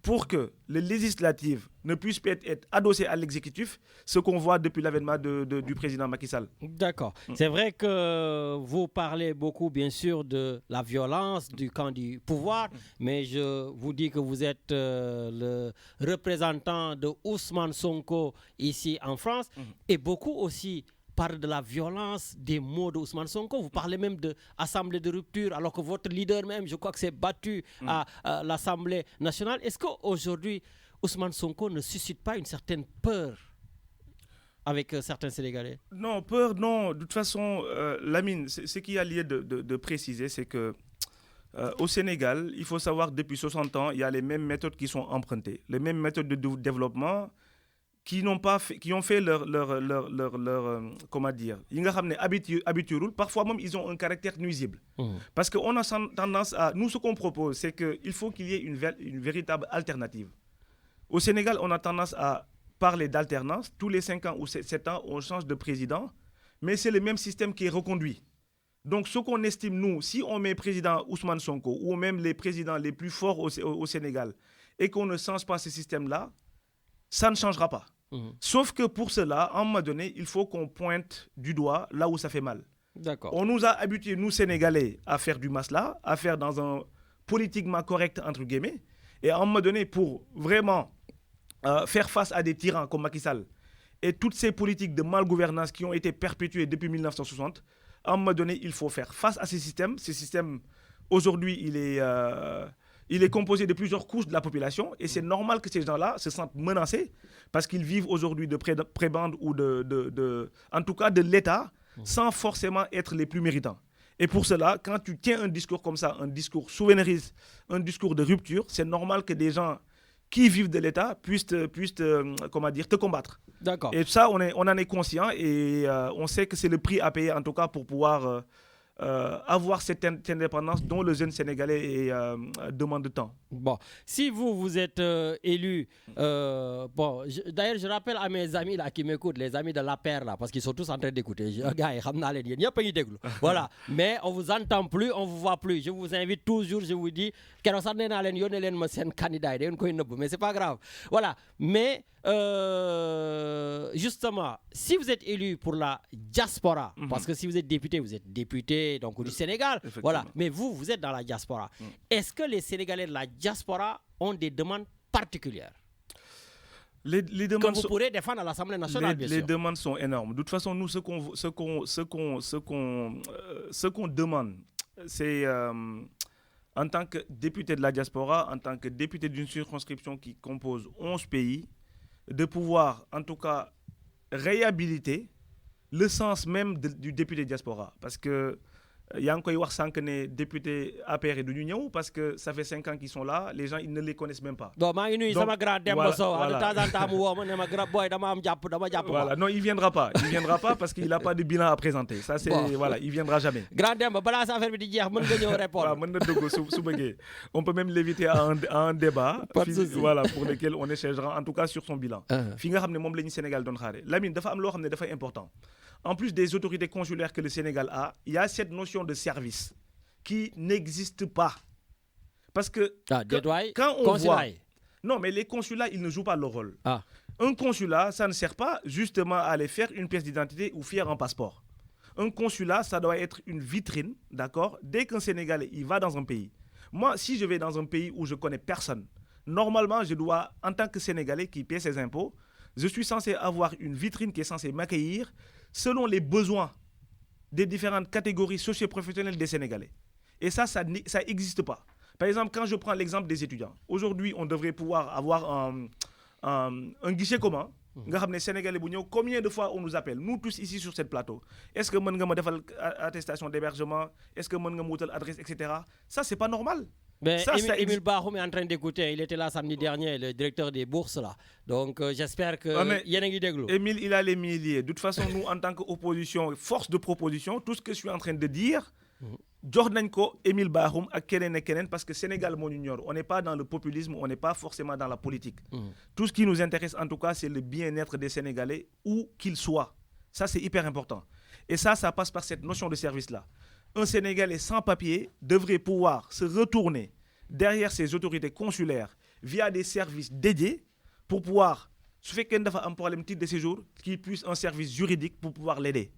pour que le législatif ne puisse pas être adossé à l'exécutif, ce qu'on voit depuis l'avènement du président Macky Sall. D'accord. C'est vrai que vous parlez beaucoup, bien sûr, de la violence du camp du pouvoir, mais je vous dis que vous êtes le représentant de Ousmane Sonko ici en France, et beaucoup aussi parle de la violence des mots de Ousmane Sonko. Vous parlez même d'assemblée de rupture, alors que votre leader même, je crois que s'est battu à l'Assemblée nationale. Est-ce qu'aujourd'hui, Ousmane Sonko ne suscite pas une certaine peur avec certains Sénégalais? Non, peur, non. De toute façon, Lamine, ce qu'il y a lieu de préciser, c'est que au Sénégal, il faut savoir, depuis 60 ans, il y a les mêmes méthodes qui sont empruntées. Les mêmes méthodes de développement qui ont fait leur comment dire, habitude, parfois même ils ont un caractère nuisible. Parce qu'on a tendance à, nous ce qu'on propose, c'est qu'il faut qu'il y ait une véritable alternative. Au Sénégal, on a tendance à parler d'alternance. Tous les 5 ans ou 7 ans, on change de président, mais c'est le même système qui est reconduit. Donc ce qu'on estime, nous, si on met président Ousmane Sonko ou même les présidents les plus forts au Sénégal et qu'on ne change pas ce système-là, ça ne changera pas. Sauf que pour cela, à un moment donné, il faut qu'on pointe du doigt là où ça fait mal. D'accord. On nous a habitués, nous Sénégalais, à faire du masla, à faire dans un politiquement correct, entre guillemets. Et à un moment donné, pour vraiment faire face à des tyrans comme Macky Sall et toutes ces politiques de malgouvernance qui ont été perpétuées depuis 1960, à un moment donné, il faut faire face à ces systèmes. Ces systèmes, aujourd'hui, il est composé de plusieurs couches de la population et c'est normal que ces gens-là se sentent menacés parce qu'ils vivent aujourd'hui de prébende ou en tout cas de l'État sans forcément être les plus méritants. Et pour cela, quand tu tiens un discours comme ça, un discours souverainiste, un discours de rupture, c'est normal que des gens qui vivent de l'État puissent te combattre. D'accord. Et ça, on en est conscient et on sait que c'est le prix à payer en tout cas pour pouvoir avoir cette indépendance dont le jeune Sénégalais demande de temps. Bon, si vous êtes élu, d'ailleurs je rappelle à mes amis là qui m'écoutent, les amis de l'APR là, parce qu'ils sont tous en train d'écouter. Voilà, mais on vous entend plus, on vous voit plus. Je vous invite toujours, je vous dis, mais c'est pas grave. Voilà, mais justement, si vous êtes élu pour la diaspora, parce que si vous êtes député donc du Sénégal, voilà, mais vous êtes dans la diaspora. Est-ce que les Sénégalais de la diaspora ont des demandes particulières les demandes que vous pourrez défendre à l'Assemblée nationale, bien sûr. Les demandes sont énormes. De toute façon, nous, ce qu'on demande, c'est en tant que député de la diaspora, en tant que député d'une circonscription qui compose 11 pays, de pouvoir, en tout cas, réhabiliter le sens même du député diaspora. Parce que yaa ngi koy wax sànq ne député APR du ñu ñëw parce que ça fait 5 ans qu'ils sont là, les gens ils ne les connaissent même pas. Donc maa ngi nuyu sama grand Demba Sow de temps en temps mu woo ma ne ma grand boy dama jàpp. Voilà, non, il viendra pas parce qu'il n'a pas de bilan à présenter. Ça c'est voilà, il viendra jamais. Grand Demba balaa sa affaire bi di jeex mën nga ñëw répondre. Waaw, mën na dugg su bëggee. On peut même l'éviter à un débat voilà, pour lequel on échangera en tout cas sur son bilan. Fi nga xam ne moom la ñu Sénégal doon xaare. Lamine, dafa am loo xam ne dafa important. En plus des autorités consulaires que le Sénégal a, il y a cette notion de service qui n'existe pas. Parce que quand on voit... Non, mais les consulats, ils ne jouent pas leur rôle. Un consulat, ça ne sert pas justement à aller faire une pièce d'identité ou faire un passeport. Un consulat, ça doit être une vitrine, d'accord? Dès qu'un Sénégalais, il va dans un pays. Moi, si je vais dans un pays où je ne connais personne, normalement, je dois, en tant que Sénégalais qui paie ses impôts, je suis censé avoir une vitrine qui est censée m'accueillir selon les besoins des différentes catégories socio-professionnelles des Sénégalais. Et ça n'existe pas. Par exemple, quand je prends l'exemple des étudiants, aujourd'hui, on devrait pouvoir avoir un guichet commun. Sénégalais, combien de fois on nous appelle, nous tous ici sur cette plateau, est-ce que je peux attestation d'hébergement, est-ce que je peux adresse, etc. Ça, c'est pas normal. Mais Émile Bahoum est en train d'écouter. Il était là samedi dernier, le directeur des bourses là. Donc j'espère que yéen a ngi déglu. Émile, il a les milliers. De toute façon, nous, en tant qu'opposition, force de proposition, tout ce que je suis en train de dire, jox nañ ko Émile Bahoum ak keneen ak keneen parce que Sénégal moo ñu ñor. On n'est pas dans le populisme, on n'est pas forcément dans la politique. Tout ce qui nous intéresse en tout cas, c'est le bien-être des Sénégalais où qu'ils soient. Ça, c'est hyper important. Et ça passe par cette notion de service-là. Un Sénégalais sans papier devrait pouvoir se retourner derrière ses autorités consulaires via des services dédiés pour pouvoir, su fekkee dafa am problème titre de séjour, qu'il puisse un service juridique pour pouvoir l'aider.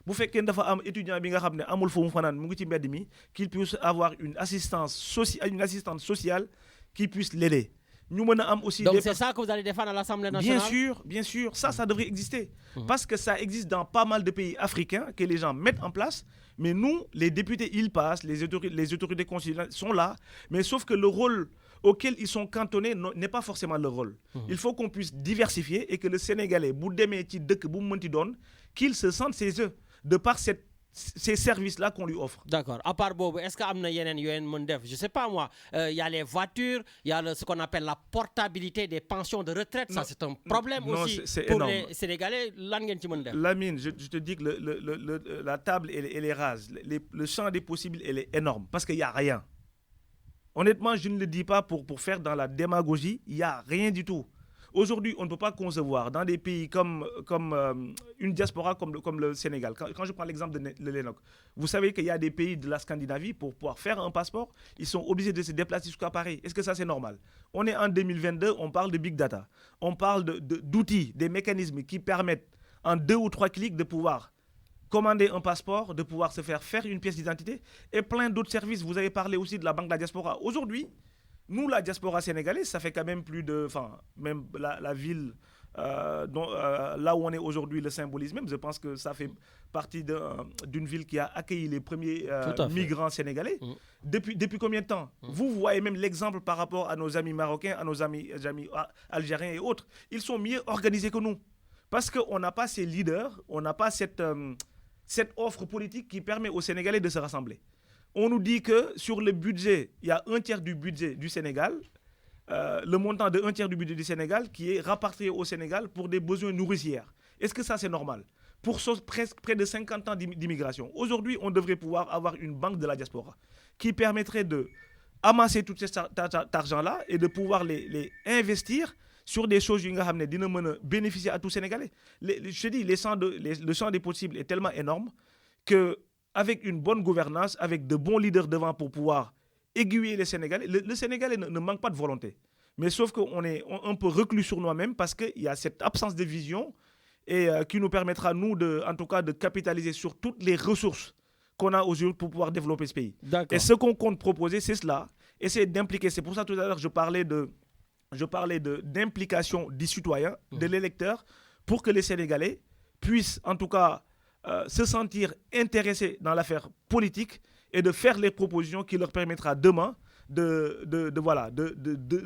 Bu fekkee dafa am étudiant bi nga xam ne amul fu mu fanaan mu ngi ci mbedd mi, qu'il puisse avoir une assistante sociale qui puisse l'aider. Aussi donc c'est ça que vous allez défendre à l'Assemblée nationale? Bien sûr, ça devrait exister. Parce que ça existe dans pas mal de pays africains que les gens mettent en place. Mais nous, les députés, ils passent, les autorités consulaires sont là. Mais sauf que le rôle auquel ils sont cantonnés n'est pas forcément leur rôle. Il faut qu'on puisse diversifier et que le Sénégalais, qu'il se sente chez eux de par ces services-là qu'on lui offre. D'accord. À part Bobo, est-ce qu'il y a un je sais pas moi, il y a les voitures, il y a ce qu'on appelle la portabilité des pensions de retraite. Ça, c'est un problème aussi pour énorme. Les Sénégalais. Lamine, je te dis que la table, elle est rase. Le champ des possibles, elle est énorme parce qu'il n'y a rien. Honnêtement, je ne le dis pas pour faire dans la démagogie, il n'y a rien du tout. Aujourd'hui, on ne peut pas concevoir dans des pays comme une diaspora comme le Sénégal. Quand je prends l'exemple de l'ENOC, vous savez qu'il y a des pays de la Scandinavie, pour pouvoir faire un passeport, ils sont obligés de se déplacer jusqu'à Paris. Est-ce que ça, c'est normal? On est en 2022, on parle de big data. On parle d'outils, des mécanismes qui permettent en 2 ou 3 clics de pouvoir commander un passeport, de pouvoir se faire une pièce d'identité et plein d'autres services. Vous avez parlé aussi de la Banque de la Diaspora. Aujourd'hui, nous, la diaspora sénégalaise, ça fait quand même plus de... Enfin, même la ville, là où on est aujourd'hui, le symbolisme même, je pense que ça fait partie d'une ville qui a accueilli les premiers migrants sénégalais. Depuis combien de temps? Vous voyez même l'exemple par rapport à nos amis marocains, à nos amis algériens et autres. Ils sont mieux organisés que nous. Parce qu'on n'a pas ces leaders, on n'a pas cette offre politique qui permet aux Sénégalais de se rassembler. On nous dit que sur le budget, il y a 1/3 du budget du Sénégal, le montant de 1/3 du budget du Sénégal qui est rapatrié au Sénégal pour des besoins nourricières. Est-ce que ça, c'est normal? Pour presque près de 50 ans d'immigration. Aujourd'hui, on devrait pouvoir avoir une banque de la diaspora qui permettrait de amasser tout cet argent-là et de pouvoir les investir sur des choses qui vont bénéficier à tous les Sénégalais. Je te dis, le champ des possibles est tellement énorme que avec une bonne gouvernance, avec de bons leaders devant pour pouvoir aiguiller les Sénégalais. Le Sénégalais ne manque pas de volonté. Mais sauf qu'on est un peu reclus sur nous-mêmes parce qu'il y a cette absence de vision et qui nous permettra, nous, en tout cas, de capitaliser sur toutes les ressources qu'on a aujourd'hui pour pouvoir développer ce pays. Et ce qu'on compte proposer, c'est cela. Essayer d'impliquer. C'est pour ça, tout à l'heure, je parlais d'implication du citoyen, de l'électeur, pour que les Sénégalais puissent, en tout cas, se sentir intéressés dans l'affaire politique et de faire les propositions qui leur permettra demain de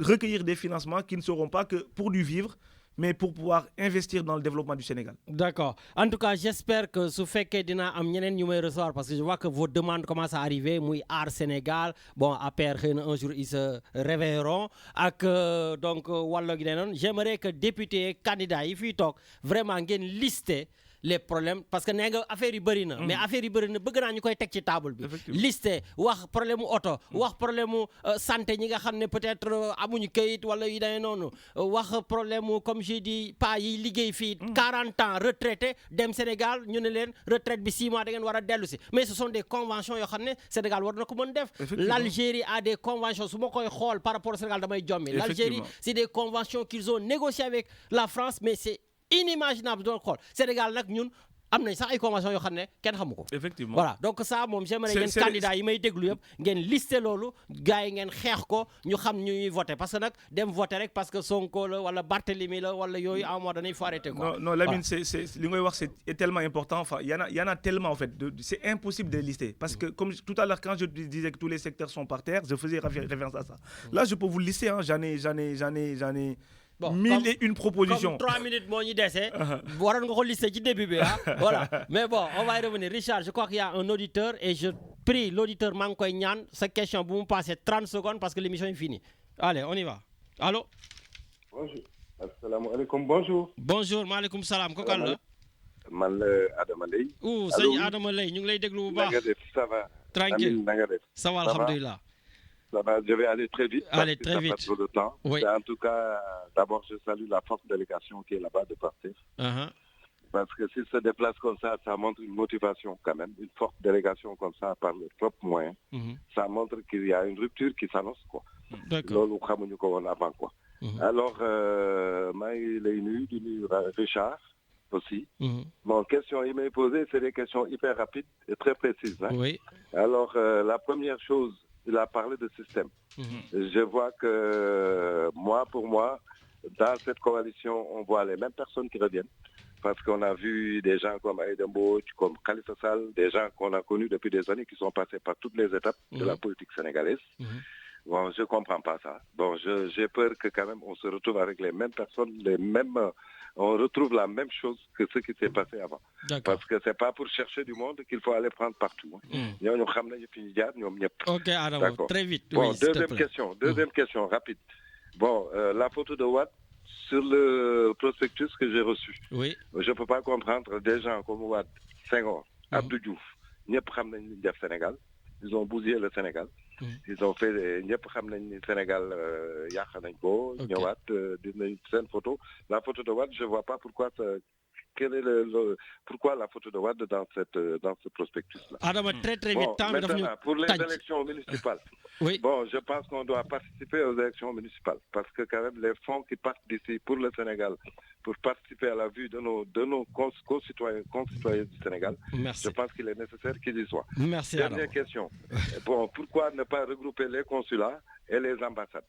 recueillir des financements qui ne seront pas que pour du vivre, mais pour pouvoir investir dans le développement du Sénégal. D'accord. En tout cas, j'espère que ce fait que dina am ñeneen ñu may recevoir parce que je vois que vos demandes commencent à arriver, muy Aar Sénégal. Bon, après un jour ils se réveilleront ak donc wàllu gi non. J'aimerais que députés et candidats yi fi tok vraiment ngeen lister les problèmes parce que nee nga affaire yi bëri na mais affaire yi bëri na bëgg naa ñu koy teg ci table bi liste wax problème mu oto wax problème mu santé ñi nga xam ne peut-être amuñu kayit wala yu day noonu wax problème mu comme j'ai dit pas yi liggéey fii 40 ans retraité dem Sénégal ñu ne leen retraite bi 6 mois da ngeen war a dellu si mais ce sont des conventions yoo xam ne Sénégal war na ko mën def l'Algérie a des conventions su ma koy xool par rapport au Sénégal damay jommi l'Algérie c'est des conventions qu'ils ont négociées avec la France mais c'est inimaginable doon xool Sénégal nag ñun am nañ sax ay convention yoo xam ne kenn xamu ko. Effectivement. Voilà donc ça moom j'aimerais ngeen candidat yi may déglu yëpp ngeen listé loolu gars yi ngeen xeex ko ñu xam ñuy voté parce que nag dem voté rek parce que Sonko la wala Barthélemy la wala yooyu à un moment donné il faut arrêter quoi. Non Lamine c'est li ngay wax c'est tellement important enfin y en a tellement en fait c'est impossible de lister parce que comme tout à l'heure quand je disais que tous les secteurs sont par terre je faisais référence à ça. Là je peux vous lister hein, j'en ai Bon, 1001 propositions. Comme 3 minutes, mon idée, c'est. Voilà. Mais bon, on va y revenir. Richard, je crois qu'il y a un auditeur et je prie l'auditeur Mankoy Nyan, sa question, vous me passez 30 secondes parce que l'émission est finie. Allez, on y va. Allô? Bonjour. Assalamu alaikum, bonjour. Bonjour, maaleykum salam. Kokal la? Man la Adama Lay. Ouh, sëñ Adama Lay, ñu ngi lay déglu bu baax. Nanga def, ça va. Tranquille. Nanga def. Ça va, alhamdulillah. Ça va, je vais aller très vite. Allez, parce très que vite. Ça passe trop de temps. Oui. En tout cas, d'abord, je salue la forte délégation qui est là-bas de Pastef. Parce que s'ils se déplacent comme ça montre une motivation quand même. Une forte délégation comme ça par leurs propres moyens. Ça montre qu'il y a une rupture qui s'annonce, quoi. D'accord. Loolu xamuñu ko woon avant, quoi. Alors, maa ngi lay nuyu di nuyu Richard aussi. Bon, questions il m'a posées, c'est des questions hyper rapides et très précises. Hein? Oui. Alors, la première chose, il a parlé de système. Je vois que pour moi, dans cette coalition, on voit les mêmes personnes qui reviennent. Parce qu'on a vu des gens comme Aïda Mbodj, comme Khalifa Sall, des gens qu'on a connus depuis des années qui sont passés par toutes les étapes de la politique sénégalaise. Bon, je ne comprends pas ça. Bon, j'ai peur que quand même on se retrouve avec les mêmes personnes, on retrouve la même chose que ce qui s'est passé avant. Parce que ce n'est pas pour chercher du monde qu'il faut aller prendre partout. Ok, Adam, très vite. Bon, oui, deuxième question, rapide. Bon, la photo de Wade sur le prospectus que j'ai reçu. Oui. Je ne peux pas comprendre des gens comme Wade, Senghor, Abdou Diouf, ñëpp xam nañ li def Sénégal. Ils ont bousillé le Sénégal. Ils ont fait ñëpp xam nañ ni Sénégal yàq nañ ko. ñëwaat dinañ seen photo. La photo de Wade, je ne vois pas pourquoi pourquoi la photo de Wade dans ce prospectus-là. Adama, très très vite. Bon, maintenant, pour les élections municipales, bon, je pense qu'on doit participer aux élections municipales parce que quand même les fonds qui partent d'ici pour le Sénégal, pour participer à la vue de nos concitoyens du Sénégal, je pense qu'il est nécessaire qu'ils y soient. Merci. Dernière question. Bon, pourquoi ne pas regrouper les consulats et les ambassades?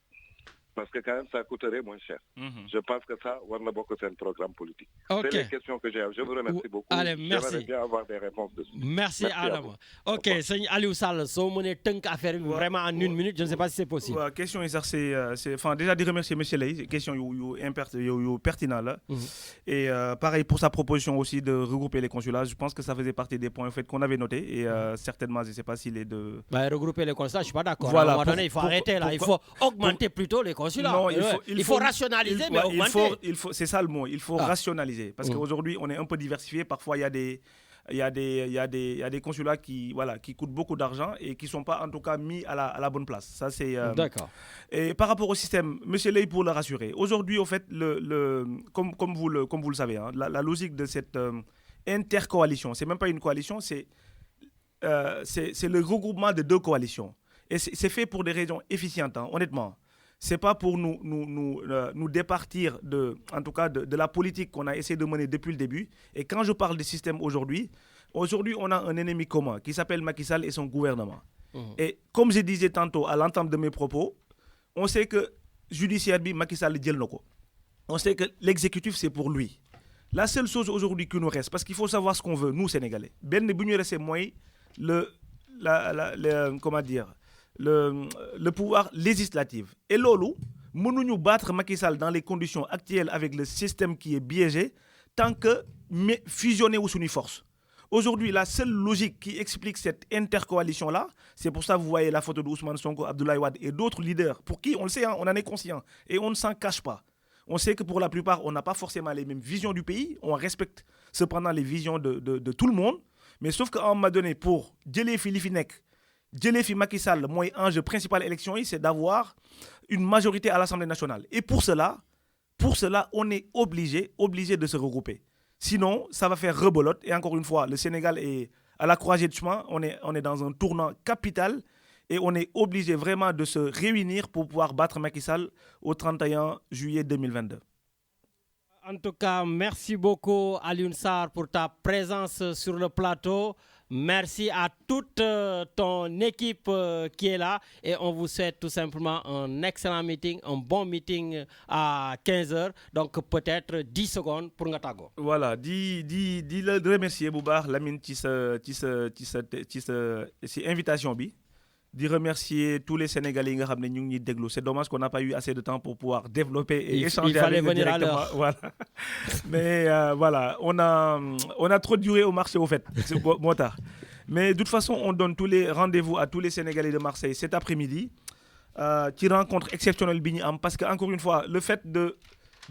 Parce que quand même, ça coûterait moins cher. Je pense que ça, on a beaucoup un programme politique. C'est les questions que j'ai. Je vous remercie beaucoup. Allez, merci. J'aimerais bien avoir des réponses dessus. Merci Adam. Ok, c'est Aliou Sall. Si vous avez une affaire vraiment en une minute, je ne sais pas si c'est possible. Question, c'est déjà de remercier M. Ley. Question pertinente là. Et pareil pour sa proposition aussi de regrouper les consulats. Je pense que ça faisait partie des points en fait, qu'on avait notés. Et certainement, je ne sais pas s'il est de. Regrouper les consulats, je ne suis pas d'accord. Voilà, à un moment donné, il faut arrêter là. Il faut augmenter plutôt les consulats. Non, il faut rationaliser, mais augmenter. C'est ça le mot. Il faut rationaliser. Parce qu'aujourd'hui, on est un peu diversifié. Parfois, il y a des consulats qui coûtent beaucoup d'argent et qui ne sont pas en tout cas mis à la bonne place. Ça, c'est. D'accord. Et par rapport au système, M. Ley, pour le rassurer, aujourd'hui, au fait, comme vous le savez, hein, la logique de cette intercoalition, c'est même pas une coalition, c'est le regroupement de deux coalitions. Et c'est fait pour des raisons efficientes, hein, honnêtement. C'est pas pour nous départir en tout cas de la politique qu'on a essayé de mener depuis le début. Et quand je parle de système aujourd'hui, on a un ennemi commun qui s'appelle Macky Sall et son gouvernement. Et comme je disais tantôt à l'entame de mes propos, on sait que judiciaire bi Macky Sall jël nako. On sait que l'exécutif c'est pour lui. La seule chose aujourd'hui qui nous reste, parce qu'il faut savoir ce qu'on veut, nous Sénégalais. Ben bu ñu resté mooy comment dire, le pouvoir législatif. Et lolo, nous battre Macky Sall dans les conditions actuelles avec le système qui est biaisé tant que fusionner ou sous force. Aujourd'hui, la seule logique qui explique cette intercoalition-là, c'est pour ça que vous voyez la photo d'Ousmane Sonko, Abdoulaye Wade et d'autres leaders, pour qui, on le sait, hein, on en est conscient, et on ne s'en cache pas. On sait que pour la plupart, on n'a pas forcément les mêmes visions du pays, on respecte cependant les visions de tout le monde, mais sauf qu'à un moment donné, pour Djele Filifinek, Djele Macky Sall, mon enjeu principal élection, c'est d'avoir une majorité à l'Assemblée nationale. Et pour cela, on est obligé de se regrouper. Sinon, ça va faire rebolote. Et encore une fois, le Sénégal est à la croisée de chemin. On est dans un tournant capital. Et on est obligé vraiment de se réunir pour pouvoir battre Macky Sall au 31 juillet 2022. En tout cas, merci beaucoup Alioune Sarr pour ta présence sur le plateau. Merci à toute ton équipe qui est là et on vous souhaite tout simplement un excellent meeting, un bon meeting à 15h. Donc peut-être 10 secondes pour Ngatago. Voilà, dis le remercier Boubar Lamine ci invitation bi. De remercier tous les Sénégalais qui nous ont déglu. C'est dommage qu'on n'a pas eu assez de temps pour pouvoir développer et échanger avec eux directement. Voilà. Mais voilà, on a trop duré au marché au fait. C'est bon tard. Mais de toute façon, on donne tous les rendez-vous à tous les Sénégalais de Marseille cet après-midi. Qui rencontre exceptionnelle bi ñu am parce que encore une fois le fait de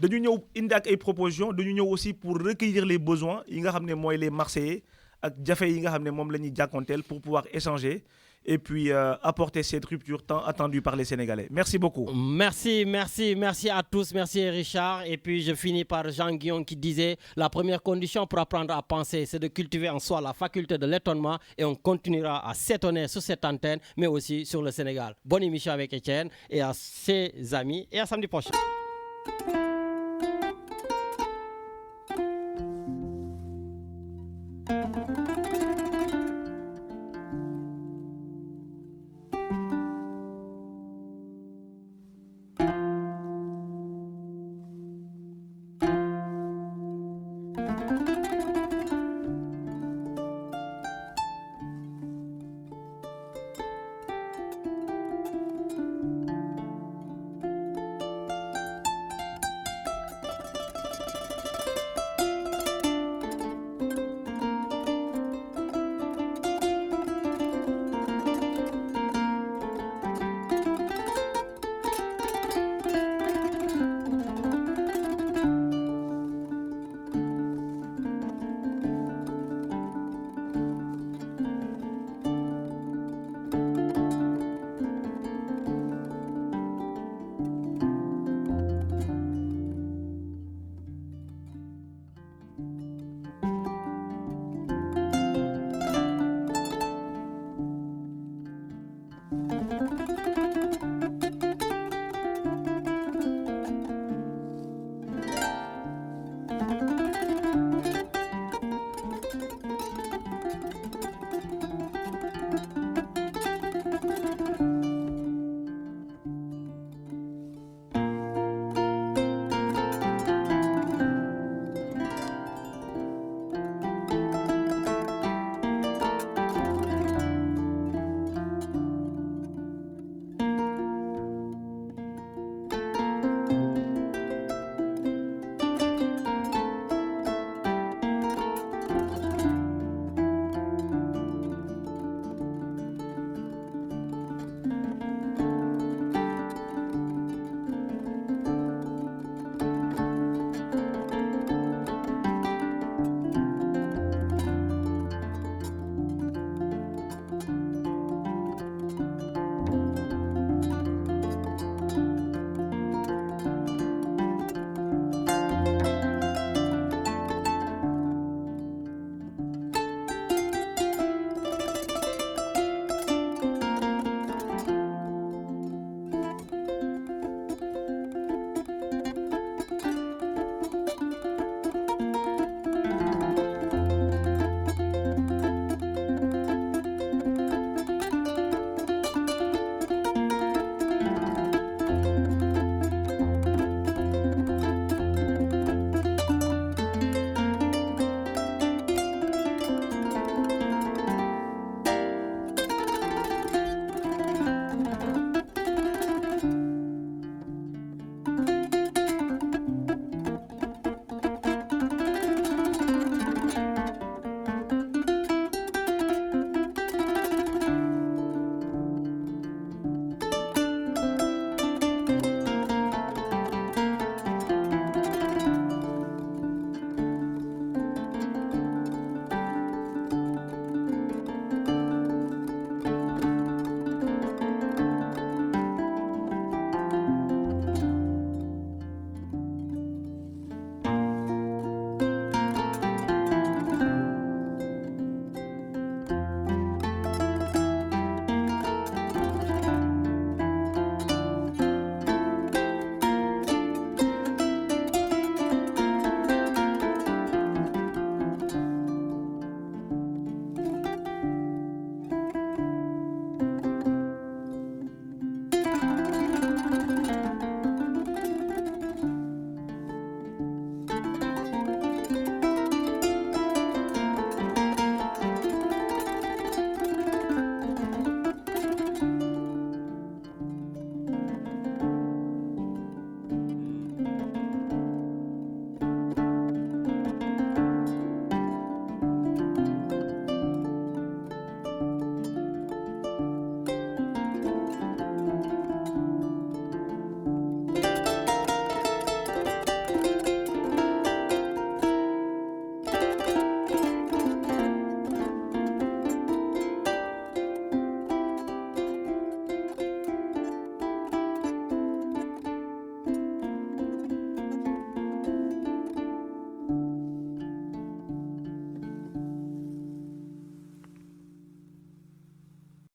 ñu ñëw indi ak ay propositions dañu ñëw aussi pour recueillir les besoins yi nga xam ne mooy les Marseillais ak jafe yi nga xam ne moom la ñuy jàkkoonteel pour pouvoir échanger et puis apporter cette rupture tant attendue par les Sénégalais. Merci beaucoup. Merci à tous. Merci Richard. Et puis je finis par Jean-Guillaume qui disait la première condition pour apprendre à penser, c'est de cultiver en soi la faculté de l'étonnement et on continuera à s'étonner sur cette antenne, mais aussi sur le Sénégal. Bonne émission avec Étienne et à ses amis et à samedi prochain.